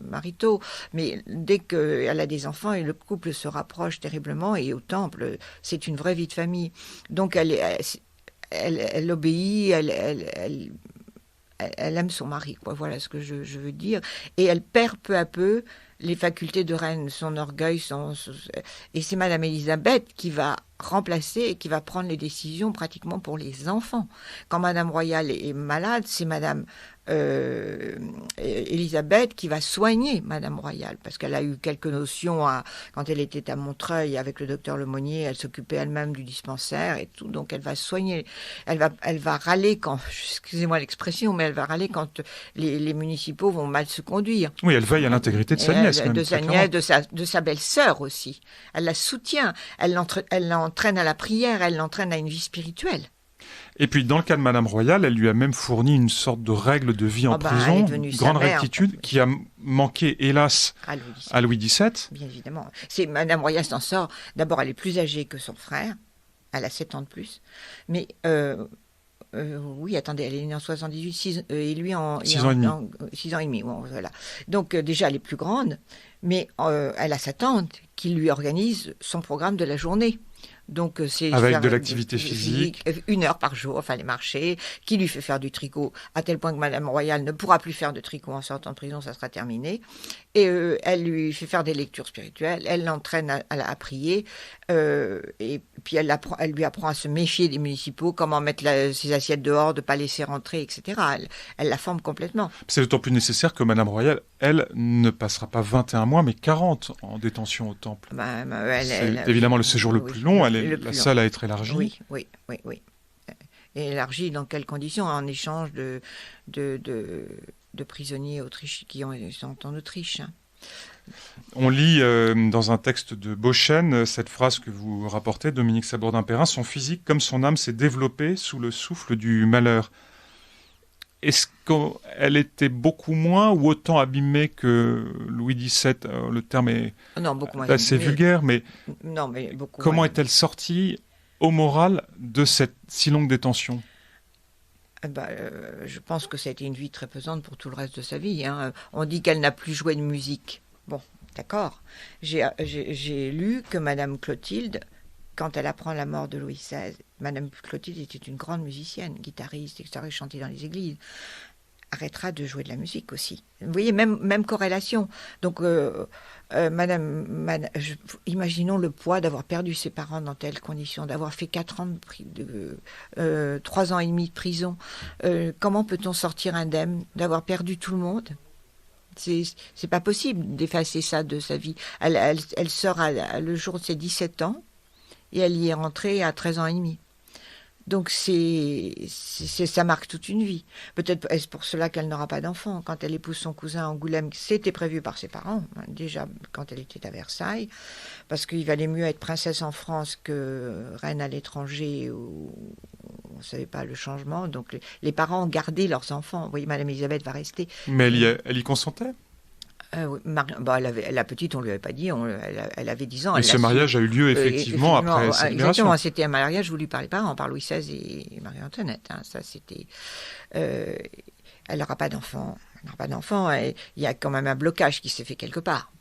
maritaux. Mais dès qu'elle a des enfants, et le couple se rapproche terriblement, et au Temple, c'est une vraie vie de famille. Donc, elle obéit, elle aime son mari, quoi. Voilà ce que je veux dire. Et elle perd peu à peu les facultés de reine, son orgueil, et c'est Madame Élisabeth qui va remplacer et qui va prendre les décisions pratiquement pour les enfants. Quand Madame Royale est malade, c'est Madame Élisabeth qui va soigner Madame Royale, parce qu'elle a eu quelques notions quand elle était à Montreuil avec le docteur Lemonnier, elle s'occupait elle-même du dispensaire et tout, donc elle va soigner, elle va râler quand, excusez-moi l'expression, mais elle va râler quand les municipaux vont mal se conduire. Oui, elle veille à l'intégrité de sa nièce. De sa nièce, de sa belle-sœur aussi. Elle la soutient, elle l'entraîne à la prière, elle l'entraîne à une vie spirituelle. Et puis, dans le cas de Madame Royale, elle lui a même fourni une sorte de règle de vie en prison, une grande rectitude, qui a manqué, hélas, à Louis XVII. Bien évidemment. Madame Royale s'en sort. D'abord, elle est plus âgée que son frère. Elle a 7 ans de plus. Mais, oui, attendez, elle est née en 78, et lui en 6 ans et demi. 6 ans et demi, bon, voilà. Donc, déjà, elle est plus grande, mais elle a sa tante qui lui organise son programme de la journée. Donc, c'est avec de l'activité physique, 1 heure par jour, enfin les marchés, qui lui fait faire du tricot, à tel point que Madame Royale ne pourra plus faire de tricot en sortant de prison, ça sera terminé. Et elle lui fait faire des lectures spirituelles, elle l'entraîne à prier, et puis elle lui apprend à se méfier des municipaux, comment mettre ses assiettes dehors, de ne pas laisser rentrer, etc. Elle la forme complètement. C'est d'autant plus nécessaire que Madame Royale, elle, ne passera pas 21 mois, mais 40 en détention au Temple. C'est évidemment le séjour le plus long, elle est la seule à être élargie. Oui. Et élargie dans quelles conditions? En échange de prisonniers qui sont en Autriche. On lit dans un texte de Beauchesne cette phrase que vous rapportez, Dominique Sabordin-Perrin: son physique comme son âme s'est développé sous le souffle du malheur. Est-ce qu'elle était beaucoup moins ou autant abîmée que Louis XVII? Le terme est assez vulgaire, mais, comment est-elle sortie au moral de cette si longue détention? Je pense que ça a été une vie très pesante pour tout le reste de sa vie. On dit qu'elle n'a plus joué de musique. Bon, d'accord. J'ai lu que Madame Clotilde, quand elle apprend la mort de Louis XVI, Madame Clotilde était une grande musicienne, guitariste, etc., chantait dans les églises, arrêtera de jouer de la musique aussi. Vous voyez, même corrélation. Donc, imaginons le poids d'avoir perdu ses parents dans telles conditions, d'avoir fait 3 ans et demi de prison. Comment peut-on sortir indemne d'avoir perdu tout le monde? C'est pas possible d'effacer ça de sa vie. Elle sort le jour de ses 17 ans et elle y est rentrée à 13 ans et demi. Donc ça marque toute une vie. Peut-être est-ce pour cela qu'elle n'aura pas d'enfant. Quand elle épouse son cousin à Angoulême, c'était prévu par ses parents, déjà quand elle était à Versailles, parce qu'il valait mieux être princesse en France que reine à l'étranger où on ne savait pas le changement. Donc les parents ont gardé leurs enfants. Vous voyez, Madame Élisabeth va rester. Mais elle y consentait? La petite, on ne lui avait pas dit, elle avait 10 ans. Mais ce mariage a eu lieu effectivement après sa libération. Exactement, c'était un mariage voulu par les parents, par Louis XVI et Marie-Antoinette. Ça, c'était. Elle n'aura pas d'enfant. Il y a quand même un blocage qui s'est fait quelque part.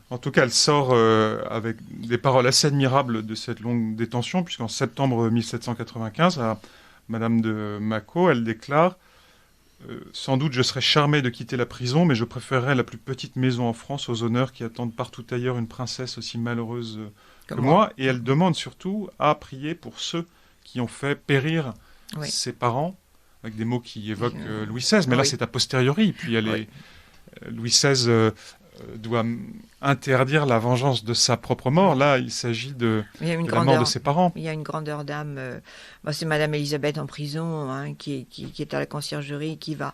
En tout cas, elle sort avec des paroles assez admirables de cette longue détention, puisqu'en septembre 1795, à Madame de Mackau, elle déclare: sans doute je serais charmée de quitter la prison, mais je préférerais la plus petite maison en France aux honneurs qui attendent partout ailleurs une princesse aussi malheureuse que moi. Et elle demande surtout à prier pour ceux qui ont fait périr ses parents, avec des mots qui évoquent Louis XVI. Mais là, c'est a posteriori. Puis Louis XVI doit interdire la vengeance de sa propre mort. Là, il s'agit de la mort de ses parents. Il y a une grandeur d'âme. C'est Madame Élisabeth en prison, qui est à la conciergerie, qui va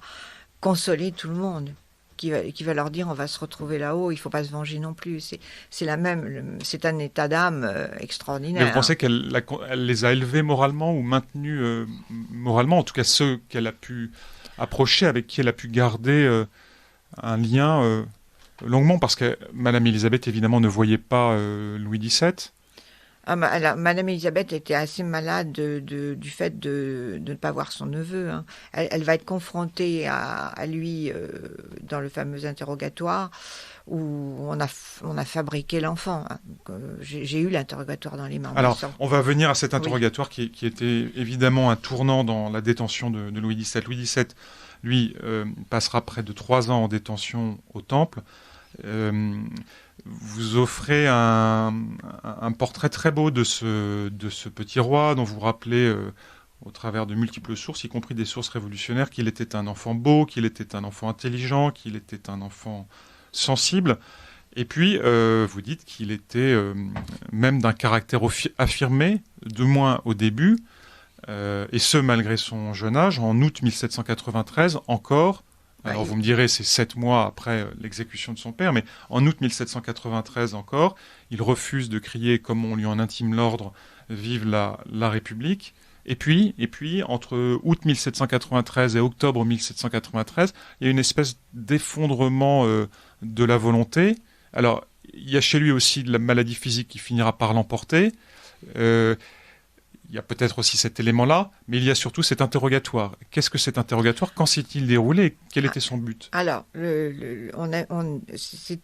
consoler tout le monde, qui va leur dire: on va se retrouver là-haut, il ne faut pas se venger non plus. C'est un état d'âme extraordinaire. Mais vous pensez qu'elle les a élevés moralement ou maintenus moralement, en tout cas ceux qu'elle a pu approcher, avec qui elle a pu garder un lien longuement, parce que Madame Élisabeth, évidemment, ne voyait pas Louis XVII. Madame Élisabeth était assez malade du fait de ne pas voir son neveu. Hein. Elle va être confrontée à lui dans le fameux interrogatoire où on a fabriqué l'enfant. Hein. J'ai eu l'interrogatoire dans les mains. Alors, on va venir à cet interrogatoire qui était évidemment un tournant dans la détention de Louis XVII. Louis XVII, lui, passera près de 3 ans en détention au Temple. Vous offrez un portrait très beau de ce petit roi dont vous rappelez au travers de multiples sources, y compris des sources révolutionnaires, qu'il était un enfant beau, qu'il était un enfant intelligent, qu'il était un enfant sensible. Et puis, vous dites qu'il était même d'un caractère affirmé, de moins au début, et ce, malgré son jeune âge. En août 1793, encore, alors vous me direz, c'est 7 mois après l'exécution de son père, mais en août 1793 encore, il refuse de crier, comme on lui en intime l'ordre, « Vive la République ». Et puis, entre août 1793 et octobre 1793, il y a une espèce d'effondrement de la volonté. Alors, il y a chez lui aussi de la maladie physique qui finira par l'emporter. Il y a peut-être aussi cet élément-là, mais il y a surtout cet interrogatoire. Qu'est-ce que cet interrogatoire? Quand s'est-il déroulé? Quel était son but? Alors, c'est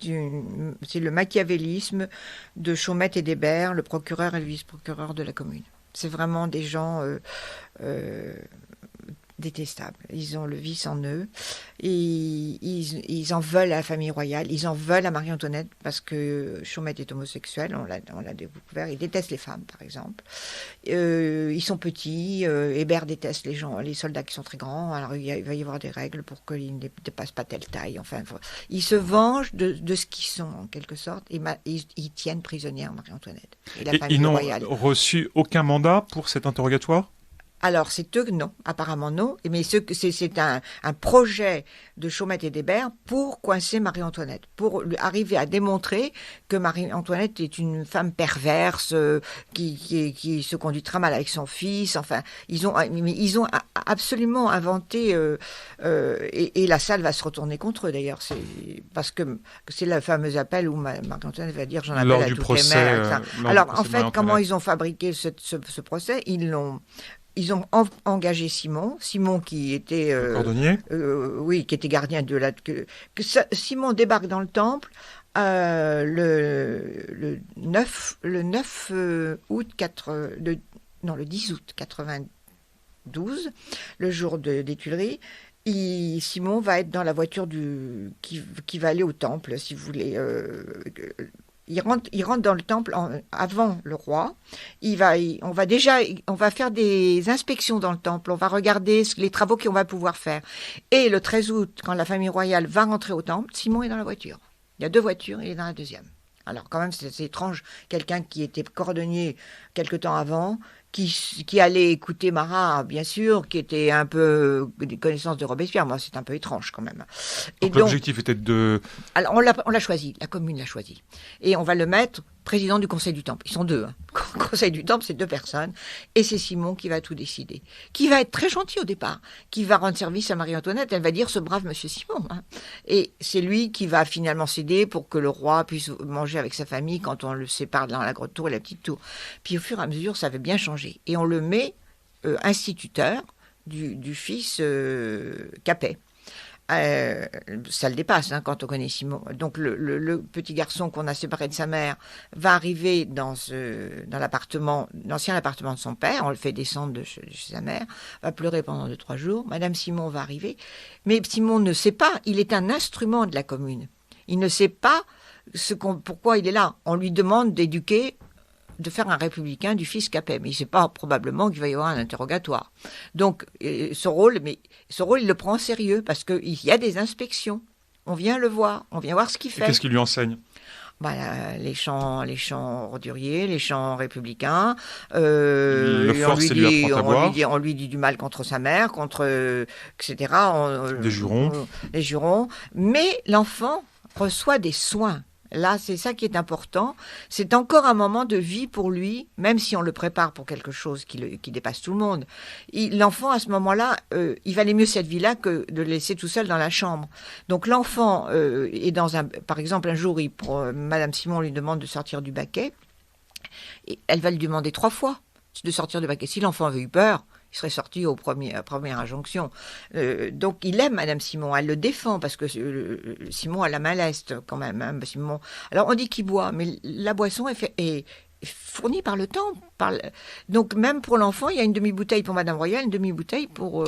le machiavélisme de Chaumette et d'Hébert, le procureur et le vice-procureur de la commune. C'est vraiment des gens détestables. Ils ont le vice en eux. Et ils en veulent à la famille royale. Ils en veulent à Marie-Antoinette parce que Chaumette est homosexuel. On l'a découvert. Il déteste les femmes, par exemple. Ils sont petits. Hébert déteste les soldats qui sont très grands. Alors il va y avoir des règles pour qu'ils ne dépassent pas telle taille. Enfin, ils se vengent de ce qu'ils sont, en quelque sorte. Et ils tiennent prisonnière Marie-Antoinette. Et ils n'ont reçu aucun mandat pour cet interrogatoire? Alors, c'est eux, non, apparemment non, mais c'est un projet de Chaumette et d'Hébert pour coincer Marie-Antoinette, pour arriver à démontrer que Marie-Antoinette est une femme perverse, qui se conduit très mal avec son fils. Enfin, ils ont absolument inventé, et la salle va se retourner contre eux d'ailleurs, parce que c'est le fameux appel où Marie-Antoinette va dire « j'en appelle à toutes les mères ». Alors, en fait, comment ils ont fabriqué ce procès? Ils ont engagé Simon qui était cordonnier, qui était gardien de la. Simon débarque dans le temple le 9 août le 10 août 92, le jour des Tuileries. Simon va être dans la voiture qui va aller au temple, si vous voulez. Il rentre dans le temple avant le roi. On va faire des inspections dans le temple. On va regarder les travaux qu'on va pouvoir faire. Et le 13 août, quand la famille royale va rentrer au temple, Simon est dans la voiture. Il y a 2 voitures, il est dans la deuxième. Alors quand même, c'est étrange. Quelqu'un qui était cordonnier quelque temps avant, qui allait écouter Marat, bien sûr, qui était un peu des connaissances de Robespierre. Moi, c'est un peu étrange quand même. Donc l'objectif était de... Alors on l'a choisi, la commune l'a choisi. Et on va le mettre président du Conseil du Temple. Ils sont 2. Hein. Le Conseil du Temple, c'est 2 personnes. Et c'est Simon qui va tout décider. Qui va être très gentil au départ. Qui va rendre service à Marie-Antoinette. Elle va dire ce brave monsieur Simon. Hein. Et c'est lui qui va finalement céder pour que le roi puisse manger avec sa famille quand on le sépare dans la grande tour et la petite tour. Puis au fur et à mesure, ça va bien changer. Et on le met instituteur du fils Capet. Ça le dépasse quand on connaît Simon. Donc le petit garçon qu'on a séparé de sa mère va arriver dans l'ancien appartement de son père. On le fait descendre de chez sa mère, va pleurer pendant 2-3 jours. Madame Simon va arriver, mais Simon ne sait pas. Il est un instrument de la commune. Il ne sait pas pourquoi il est là. On lui demande d'éduquer, de faire un républicain du fils Capet, mais il ne sait pas probablement qu'il va y avoir un interrogatoire. Donc, ce rôle, il le prend au sérieux, parce qu'il y a des inspections. On vient le voir, on vient voir ce qu'il fait. Et qu'est-ce qu'il lui enseigne? Les chants orduriers, les chants républicains. Le force, c'est lui apprendre à boire. On lui dit du mal contre sa mère, etc. Des jurons. Les jurons. Mais l'enfant reçoit des soins. Là, c'est ça qui est important. C'est encore un moment de vie pour lui, même si on le prépare pour quelque chose qui dépasse tout le monde. L'enfant, à ce moment-là, il valait mieux cette vie-là que de le laisser tout seul dans la chambre. Donc l'enfant est par exemple, un jour, Madame Simon lui demande de sortir du baquet. Et elle va lui demander 3 fois de sortir du baquet. Si l'enfant avait eu peur, il serait sorti à première injonction. Donc il aime Madame Simon, elle le défend parce que Simon a la main leste quand même. Hein, Simon. Alors on dit qu'il boit, mais la boisson est fournie par le temps. Donc même pour l'enfant, il y a une demi-bouteille pour Madame Royale, une demi-bouteille pour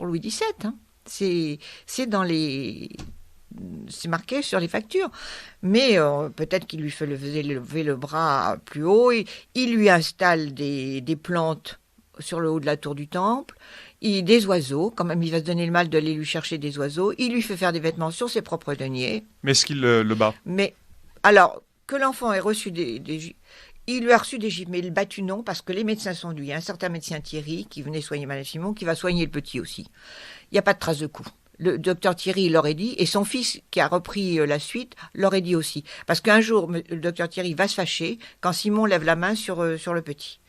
Louis XVII. Hein. C'est marqué sur les factures. Mais peut-être qu'il lui faisait lever le bras plus haut. Il lui installe des plantes sur le haut de la tour du temple, des oiseaux, quand même il va se donner le mal d'aller lui chercher des oiseaux, il lui fait faire des vêtements sur ses propres deniers. Mais est-ce qu'il le bat? Mais, alors, que l'enfant ait reçu il lui a reçu des gifles, mais il battu non, parce que les médecins sont lui. Il y a un certain médecin Thierry, qui venait soigner Madame Simon, qui va soigner le petit aussi. Il n'y a pas de trace de coup. Le docteur Thierry l'aurait dit, et son fils, qui a repris la suite, l'aurait dit aussi. Parce qu'un jour, le docteur Thierry va se fâcher quand Simon lève la main sur le petit.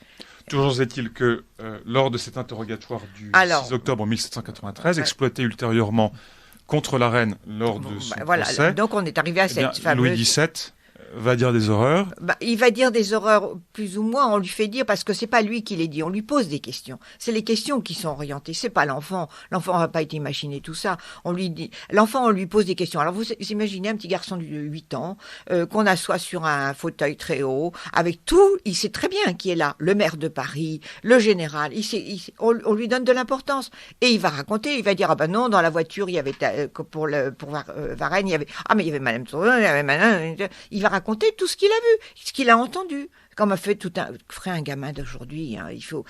Toujours est-il que lors de cet interrogatoire du 6 octobre 1793, exploité ultérieurement contre la reine lors de son procès, donc on est arrivé à cette fameuse... Louis XVII va dire des horreurs. Il va dire des horreurs plus ou moins, on lui fait dire, parce que c'est pas lui qui les dit, on lui pose des questions. C'est les questions qui sont orientées, c'est pas l'enfant. L'enfant n'a pas été imaginé tout ça. On lui pose des questions. Alors vous imaginez un petit garçon de 8 ans, qu'on assoit sur un fauteuil très haut, avec tout, il sait très bien qui est là, le maire de Paris, le général, on lui donne de l'importance. Et il va raconter, il va dire, ah ben non, dans la voiture, il y avait, pour Varennes, il y avait Madame Tournon, il y avait Madame, il va raconter tout ce qu'il a vu, ce qu'il a entendu, comme ferait un gamin d'aujourd'hui. Hein, il faut.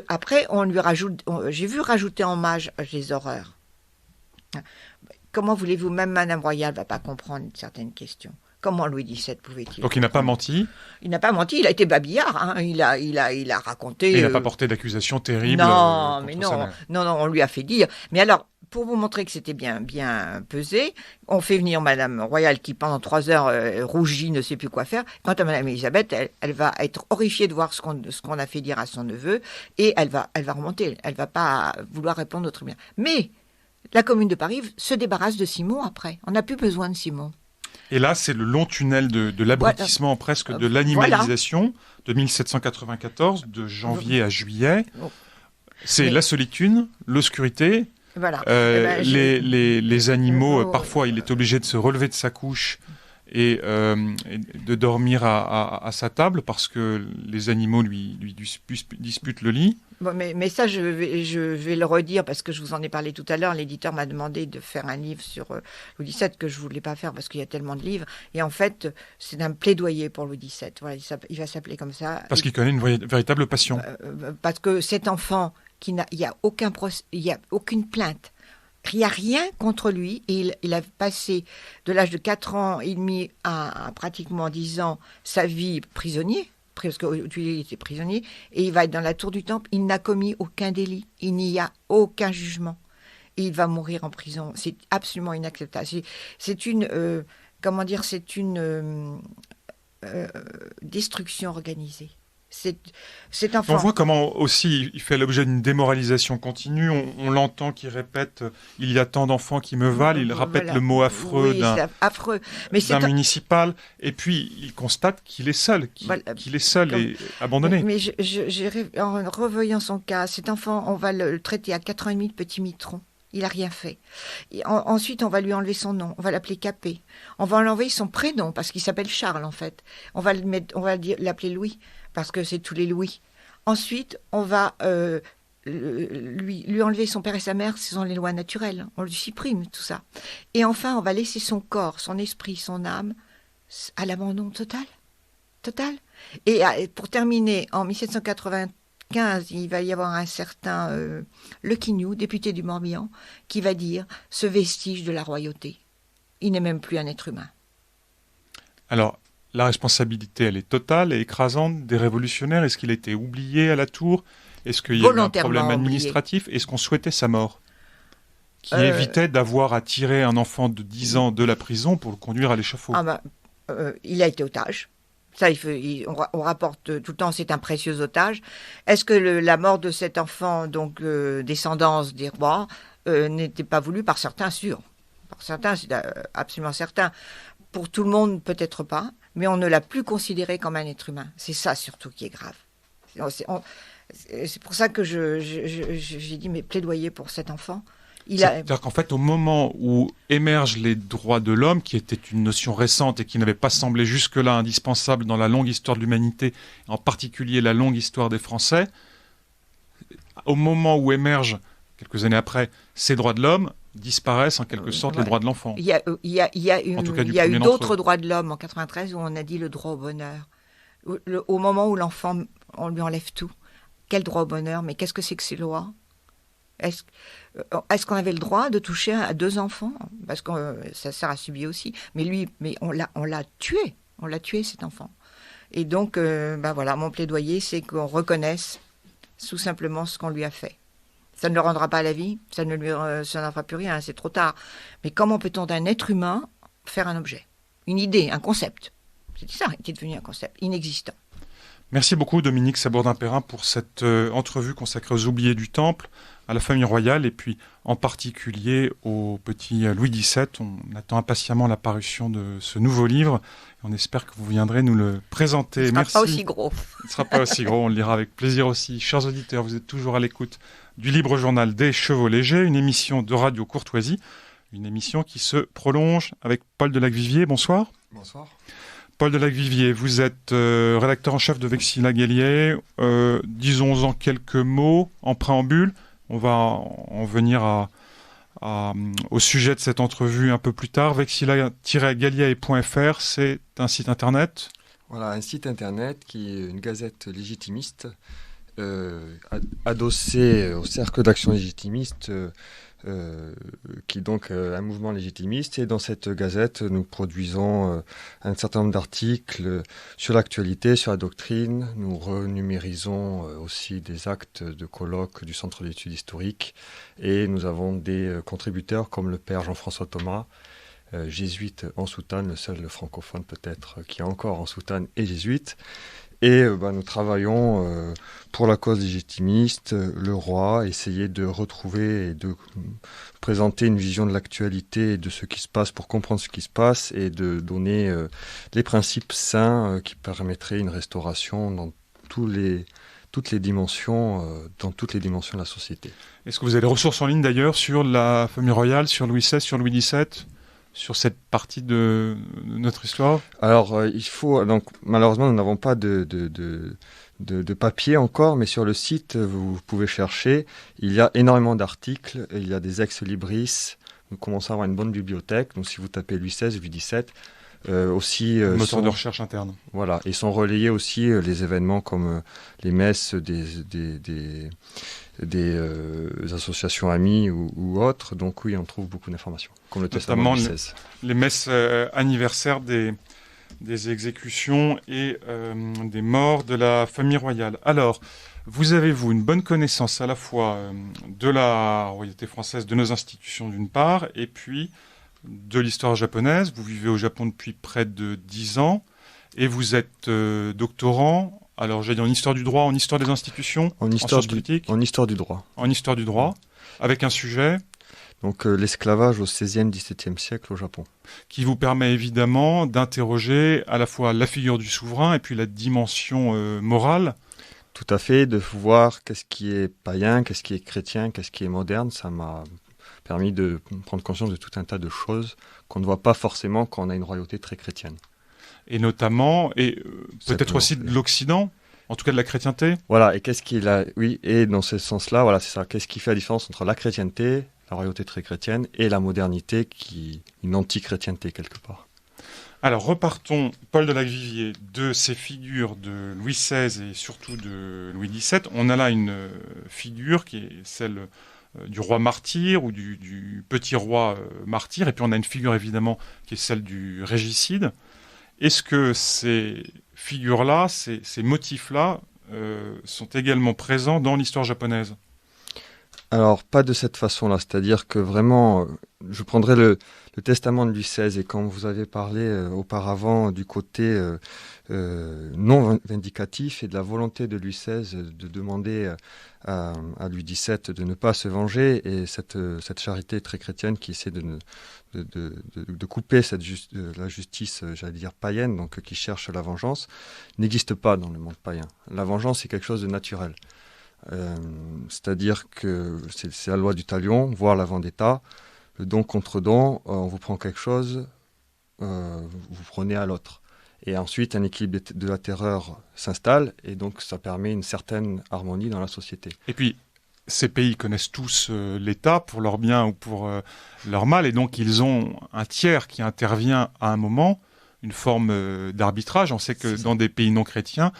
Après, on lui rajoute. J'ai vu rajouter en mage les horreurs. Comment voulez-vous, même Madame Royale va pas comprendre certaines questions. Comment Louis XVII pouvait-il? Donc il n'a pas menti. Il n'a pas menti. Il a été babillard. Hein. Il a raconté. Et il n'a pas porté d'accusation terrible. Non, mais non, on lui a fait dire. Mais alors. Pour vous montrer que c'était bien pesé, on fait venir Madame Royale qui, pendant 3 heures, rougit, ne sait plus quoi faire. Quant à Madame Elisabeth, elle va être horrifiée de voir ce qu'on a fait dire à son neveu, et elle va remonter. Elle va pas vouloir répondre au tribunal. Mais la Commune de Paris se débarrasse de Simon après. On n'a plus besoin de Simon. Et là, c'est le long tunnel de l'abrutissement presque de l'animalisation de 1794, de janvier à juillet. C'est la solitude, l'obscurité. Voilà. Les animaux, parfois, il est obligé de se relever de sa couche et de dormir à sa table parce que les animaux lui disputent le lit. Bon, mais ça, je vais le redire parce que je vous en ai parlé tout à l'heure. L'éditeur m'a demandé de faire un livre sur Louis XVII que je ne voulais pas faire parce qu'il y a tellement de livres. Et en fait, c'est un plaidoyer pour Louis XVII. Voilà, il va s'appeler comme ça. Parce qu'il connaît une véritable passion. Parce que cet enfant, il n'y a aucune plainte. Il n'y a rien contre lui. Et il a passé de l'âge de 4 ans et demi à pratiquement 10 ans sa vie prisonnier. Parce qu'il était prisonnier, et il va être dans la tour du Temple, il n'a commis aucun délit, il n'y a aucun jugement, et il va mourir en prison. C'est absolument inacceptable. C'est une destruction organisée. Cet enfant... On voit comment aussi il fait l'objet d'une démoralisation continue. On l'entend qui répète « il y a tant d'enfants qui me valent », il répète le mot affreux d'un municipal, et puis il constate qu'il est seul, qu'il est seul et abandonné. Mais en revoyant son cas, cet enfant, on va le traiter à 4 ans et demi de petit mitron. Il n'a rien fait. Ensuite, on va lui enlever son nom. On va l'appeler Capet. On va lui enlever son prénom, parce qu'il s'appelle Charles, en fait. On va l'appeler Louis, parce que c'est tous les Louis. Ensuite, on va lui enlever son père et sa mère, ce sont les lois naturelles. On lui supprime tout ça. Et enfin, on va laisser son corps, son esprit, son âme à l'abandon total. Total. Et pour terminer, en 1795, il va y avoir un certain Le Quignou, député du Morbihan, qui va dire ce vestige de la royauté. Il n'est même plus un être humain. Alors, la responsabilité, elle est totale et écrasante des révolutionnaires. Est-ce qu'il a été oublié à la tour? Est-ce qu'il y a eu un problème administratif? Est-ce qu'on souhaitait sa mort? Qui évitait d'avoir à tirer un enfant de 10 ans de la prison pour le conduire à l'échafaud. Il a été otage. Ça, on rapporte tout le temps, c'est un précieux otage. Est-ce que la mort de cet enfant, donc descendance des rois, n'était pas voulue par certains, sûr. Par certains, c'est absolument certain. Pour tout le monde, peut-être pas, mais on ne l'a plus considéré comme un être humain. C'est ça surtout qui est grave. C'est pour ça que j'ai dit, mais plaidoyer pour cet enfant. C'est-à-dire qu'en fait, au moment où émergent les droits de l'homme, qui était une notion récente et qui n'avait pas semblé jusque-là indispensable dans la longue histoire de l'humanité, en particulier la longue histoire des Français, au moment où émergent, quelques années après, ces droits de l'homme, disparaissent en quelque sorte les droits de l'enfant. Il y a eu d'autres droits de l'homme en 93 où on a dit le droit au bonheur. Au moment où l'enfant, on lui enlève tout. Quel droit au bonheur? Mais qu'est-ce que c'est que ces lois? Est-ce qu'on avait le droit de toucher à 2 enfants? Parce que ça sert à subir aussi. Mais on l'a tué cet enfant. Et donc, voilà, mon plaidoyer, c'est qu'on reconnaisse tout simplement ce qu'on lui a fait. Ça ne le rendra pas à la vie, ça n'en fera plus rien, c'est trop tard. Mais comment peut-on d'un être humain faire un objet, une idée, un concept? C'est ça qui est devenu un concept inexistant. Merci beaucoup Dominique Sabourdin-Perrin pour cette entrevue consacrée aux oubliés du Temple, à la famille royale et puis en particulier au petit Louis XVII. On attend impatiemment la parution de ce nouveau livre. On espère que vous viendrez nous le présenter. Il ne sera pas aussi gros. Il ne sera pas aussi gros, on le lira avec plaisir aussi. Chers auditeurs, vous êtes toujours à l'écoute du Libre Journal des Chevaux Légers, une émission de Radio Courtoisie, une émission qui se prolonge avec Paul Delacvivier. Bonsoir. Bonsoir. Paul Delacvivier, vous êtes rédacteur en chef de Vexilla Gallier. Disons en quelques mots, en préambule. On va en venir au sujet de cette entrevue un peu plus tard. Vexilla-gallier.fr, c'est un site internet. Voilà, un site internet qui est une gazette légitimiste, adossée au Cercle d'Action Légitimiste, qui est donc un mouvement légitimiste. Et dans cette gazette, nous produisons un certain nombre d'articles sur l'actualité, sur la doctrine. Nous renumérisons aussi des actes de colloques du Centre d'études historiques. Et nous avons des contributeurs comme le père Jean-François Thomas, jésuite en soutane, le seul francophone peut-être qui est encore en soutane et jésuite. Et nous travaillons pour la cause légitimiste, le roi, essayer de retrouver et de présenter une vision de l'actualité et de ce qui se passe pour comprendre ce qui se passe et de donner les principes sains qui permettraient une restauration dans toutes les dimensions, dans toutes les dimensions de la société. Est-ce que vous avez des ressources en ligne d'ailleurs sur la famille royale, sur Louis XVI, sur Louis XVII ? Sur cette partie de notre histoire? Alors, donc, malheureusement, nous n'avons pas de papier encore, mais sur le site, vous pouvez chercher. Il y a énormément d'articles, il y a des ex-libris. Nous commençons à avoir une bonne bibliothèque. Donc, si vous tapez Louis XVI, Louis XVII, aussi... moteur de recherche interne. Voilà, et sont relayés aussi les événements comme les messes des associations amies ou autres. Donc oui, on trouve beaucoup d'informations, comme le testament de Louis XVI. Les messes anniversaires des exécutions et des morts de la famille royale. Alors, vous avez-vous une bonne connaissance à la fois de la royauté française, de nos institutions d'une part, et puis de l'histoire japonaise? Vous vivez au Japon depuis près de 10 ans, et vous êtes doctorant. Alors, j'ai dit en histoire du droit, en histoire des institutions, en sciences politiques. En histoire du droit. En histoire du droit, avec un sujet. Donc, l'esclavage au XVIe, XVIIe siècle au Japon. Qui vous permet évidemment d'interroger à la fois la figure du souverain et puis la dimension morale. Tout à fait, de voir qu'est-ce qui est païen, qu'est-ce qui est chrétien, qu'est-ce qui est moderne. Ça m'a permis de prendre conscience de tout un tas de choses qu'on ne voit pas forcément quand on a une royauté très chrétienne. Et notamment, et peut-être aussi de l'Occident, en tout cas de la chrétienté. Voilà, et qu'est-ce qui est là, oui, et dans ce sens-là, voilà, c'est ça. Qu'est-ce qui fait la différence entre la chrétienté, la royauté très chrétienne, et la modernité, qui une anti-chrétienté quelque part. Alors repartons, Paul Delacvivier, de ces figures de Louis XVI et surtout de Louis XVII. On a là une figure qui est celle du roi martyr ou du petit roi martyr, et puis on a une figure évidemment qui est celle du régicide. Est-ce que ces figures-là, ces motifs-là, sont également présents dans l'histoire japonaise? Alors, pas de cette façon-là, c'est-à-dire que vraiment, je prendrais le testament de Louis XVI, et quand vous avez parlé auparavant du côté non vindicatif et de la volonté de Louis XVI de demander à Louis XVII de ne pas se venger, et cette charité très chrétienne qui essaie de couper la justice, j'allais dire païenne, donc qui cherche la vengeance, n'existe pas dans le monde païen. La vengeance, c'est quelque chose de naturel. C'est-à-dire que c'est la loi du talion, voire la vendetta, le don contre don, on vous prend quelque chose, vous prenez à l'autre. Et ensuite, un équilibre de la terreur s'installe, et donc ça permet une certaine harmonie dans la société. Et puis, ces pays connaissent tous l'État pour leur bien ou pour leur mal, et donc ils ont un tiers qui intervient à un moment, une forme d'arbitrage. On sait que dans des pays non chrétiens,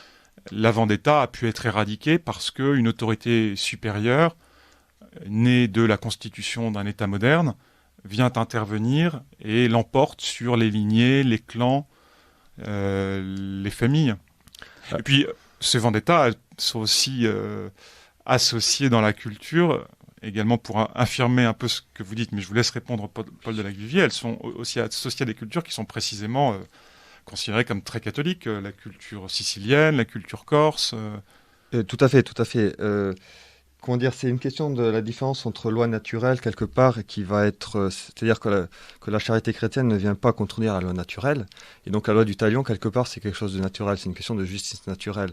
la vendetta a pu être éradiquée parce qu'une autorité supérieure, née de la constitution d'un État moderne, vient intervenir et l'emporte sur les lignées, les clans, les familles. Et puis, ces vendettas sont aussi associées dans la culture, également pour affirmer un peu ce que vous dites, mais je vous laisse répondre, Paul de la Vivier, elles sont aussi associées à des cultures qui sont précisément considérées comme très catholiques, la culture sicilienne, la culture corse. Tout à fait, tout à fait. Comment dire, c'est une question de la différence entre loi naturelle, quelque part, qui va être... c'est-à-dire que la charité chrétienne ne vient pas contredire la loi naturelle. Et donc la loi du talion, quelque part, c'est quelque chose de naturel. C'est une question de justice naturelle.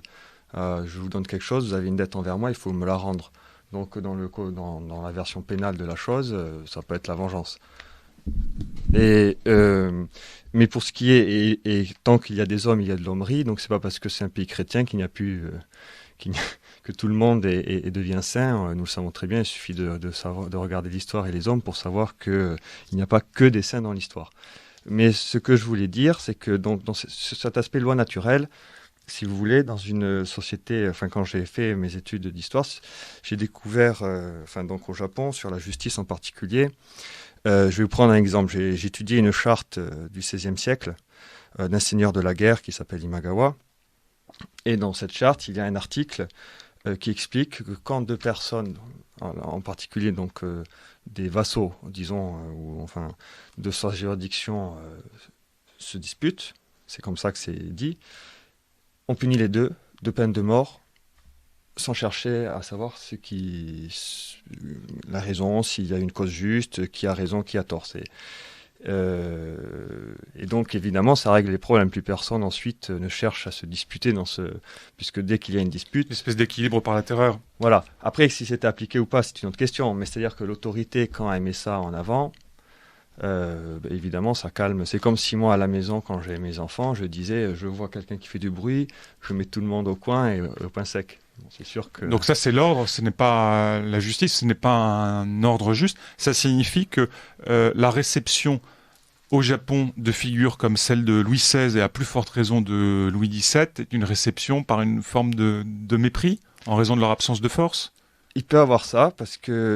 Je vous donne quelque chose, vous avez une dette envers moi, il faut me la rendre. Donc dans la version pénale de la chose, ça peut être la vengeance. Mais pour ce qui est... Et tant qu'il y a des hommes, il y a de l'hommerie. Donc c'est pas parce que c'est un pays chrétien qu'il n'y a plus... que tout le monde devient saint. Nous le savons très bien, il suffit de regarder l'histoire et les hommes pour savoir qu'il n'y a pas que des saints dans l'histoire. Mais ce que je voulais dire, c'est que dans cet aspect loi naturelle, si vous voulez, dans une société, quand j'ai fait mes études d'histoire, j'ai découvert, donc au Japon, sur la justice en particulier, je vais vous prendre un exemple. J'ai étudié une charte du XVIe siècle d'un seigneur de la guerre qui s'appelle Imagawa. Et dans cette charte, il y a un article qui explique que quand deux personnes, en particulier donc des vassaux, disons, de sa juridiction se disputent, c'est comme ça que c'est dit, on punit les deux de peine de mort, sans chercher à savoir la raison, s'il y a une cause juste, qui a raison, qui a tort. Et donc évidemment ça règle les problèmes, plus personne ensuite ne cherche à se disputer puisque dès qu'il y a une dispute, une espèce d'équilibre par la terreur. Voilà, après si c'était appliqué ou pas c'est une autre question, mais c'est à dire que l'autorité quand elle met ça en avant, évidemment ça calme. C'est comme si moi à la maison quand j'ai mes enfants je disais je vois quelqu'un qui fait du bruit, je mets tout le monde au coin et au pain sec. C'est sûr que... Donc ça c'est l'ordre, ce n'est pas la justice, ce n'est pas un ordre juste. Ça signifie que la réception au Japon de figures comme celle de Louis XVI et à plus forte raison de Louis XVII est une réception par une forme de mépris en raison de leur absence de force. Il peut avoir ça,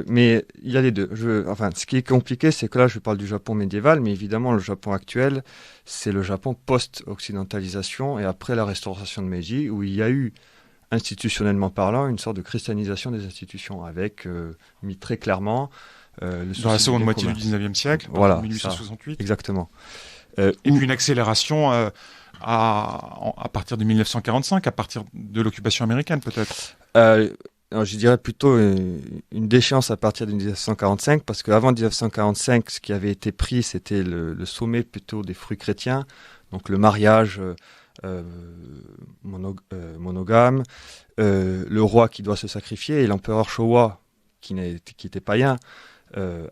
mais il y a les deux. Ce qui est compliqué, c'est que là, je parle du Japon médiéval, mais évidemment, le Japon actuel, c'est le Japon post-occidentalisation et après la restauration de Meiji, où il y a eu, institutionnellement parlant, une sorte de christianisation des institutions, avec, mis très clairement... dans la seconde moitié du 19e siècle, voilà, 1868. Ça, exactement. Et puis une accélération à partir de 1945, à partir de l'occupation américaine peut-être. Je dirais plutôt une déchéance à partir de 1945, parce qu'avant 1945, ce qui avait été pris, c'était le sommet plutôt des fruits chrétiens, donc le mariage monogame, le roi qui doit se sacrifier, et l'empereur Showa, qui était païen,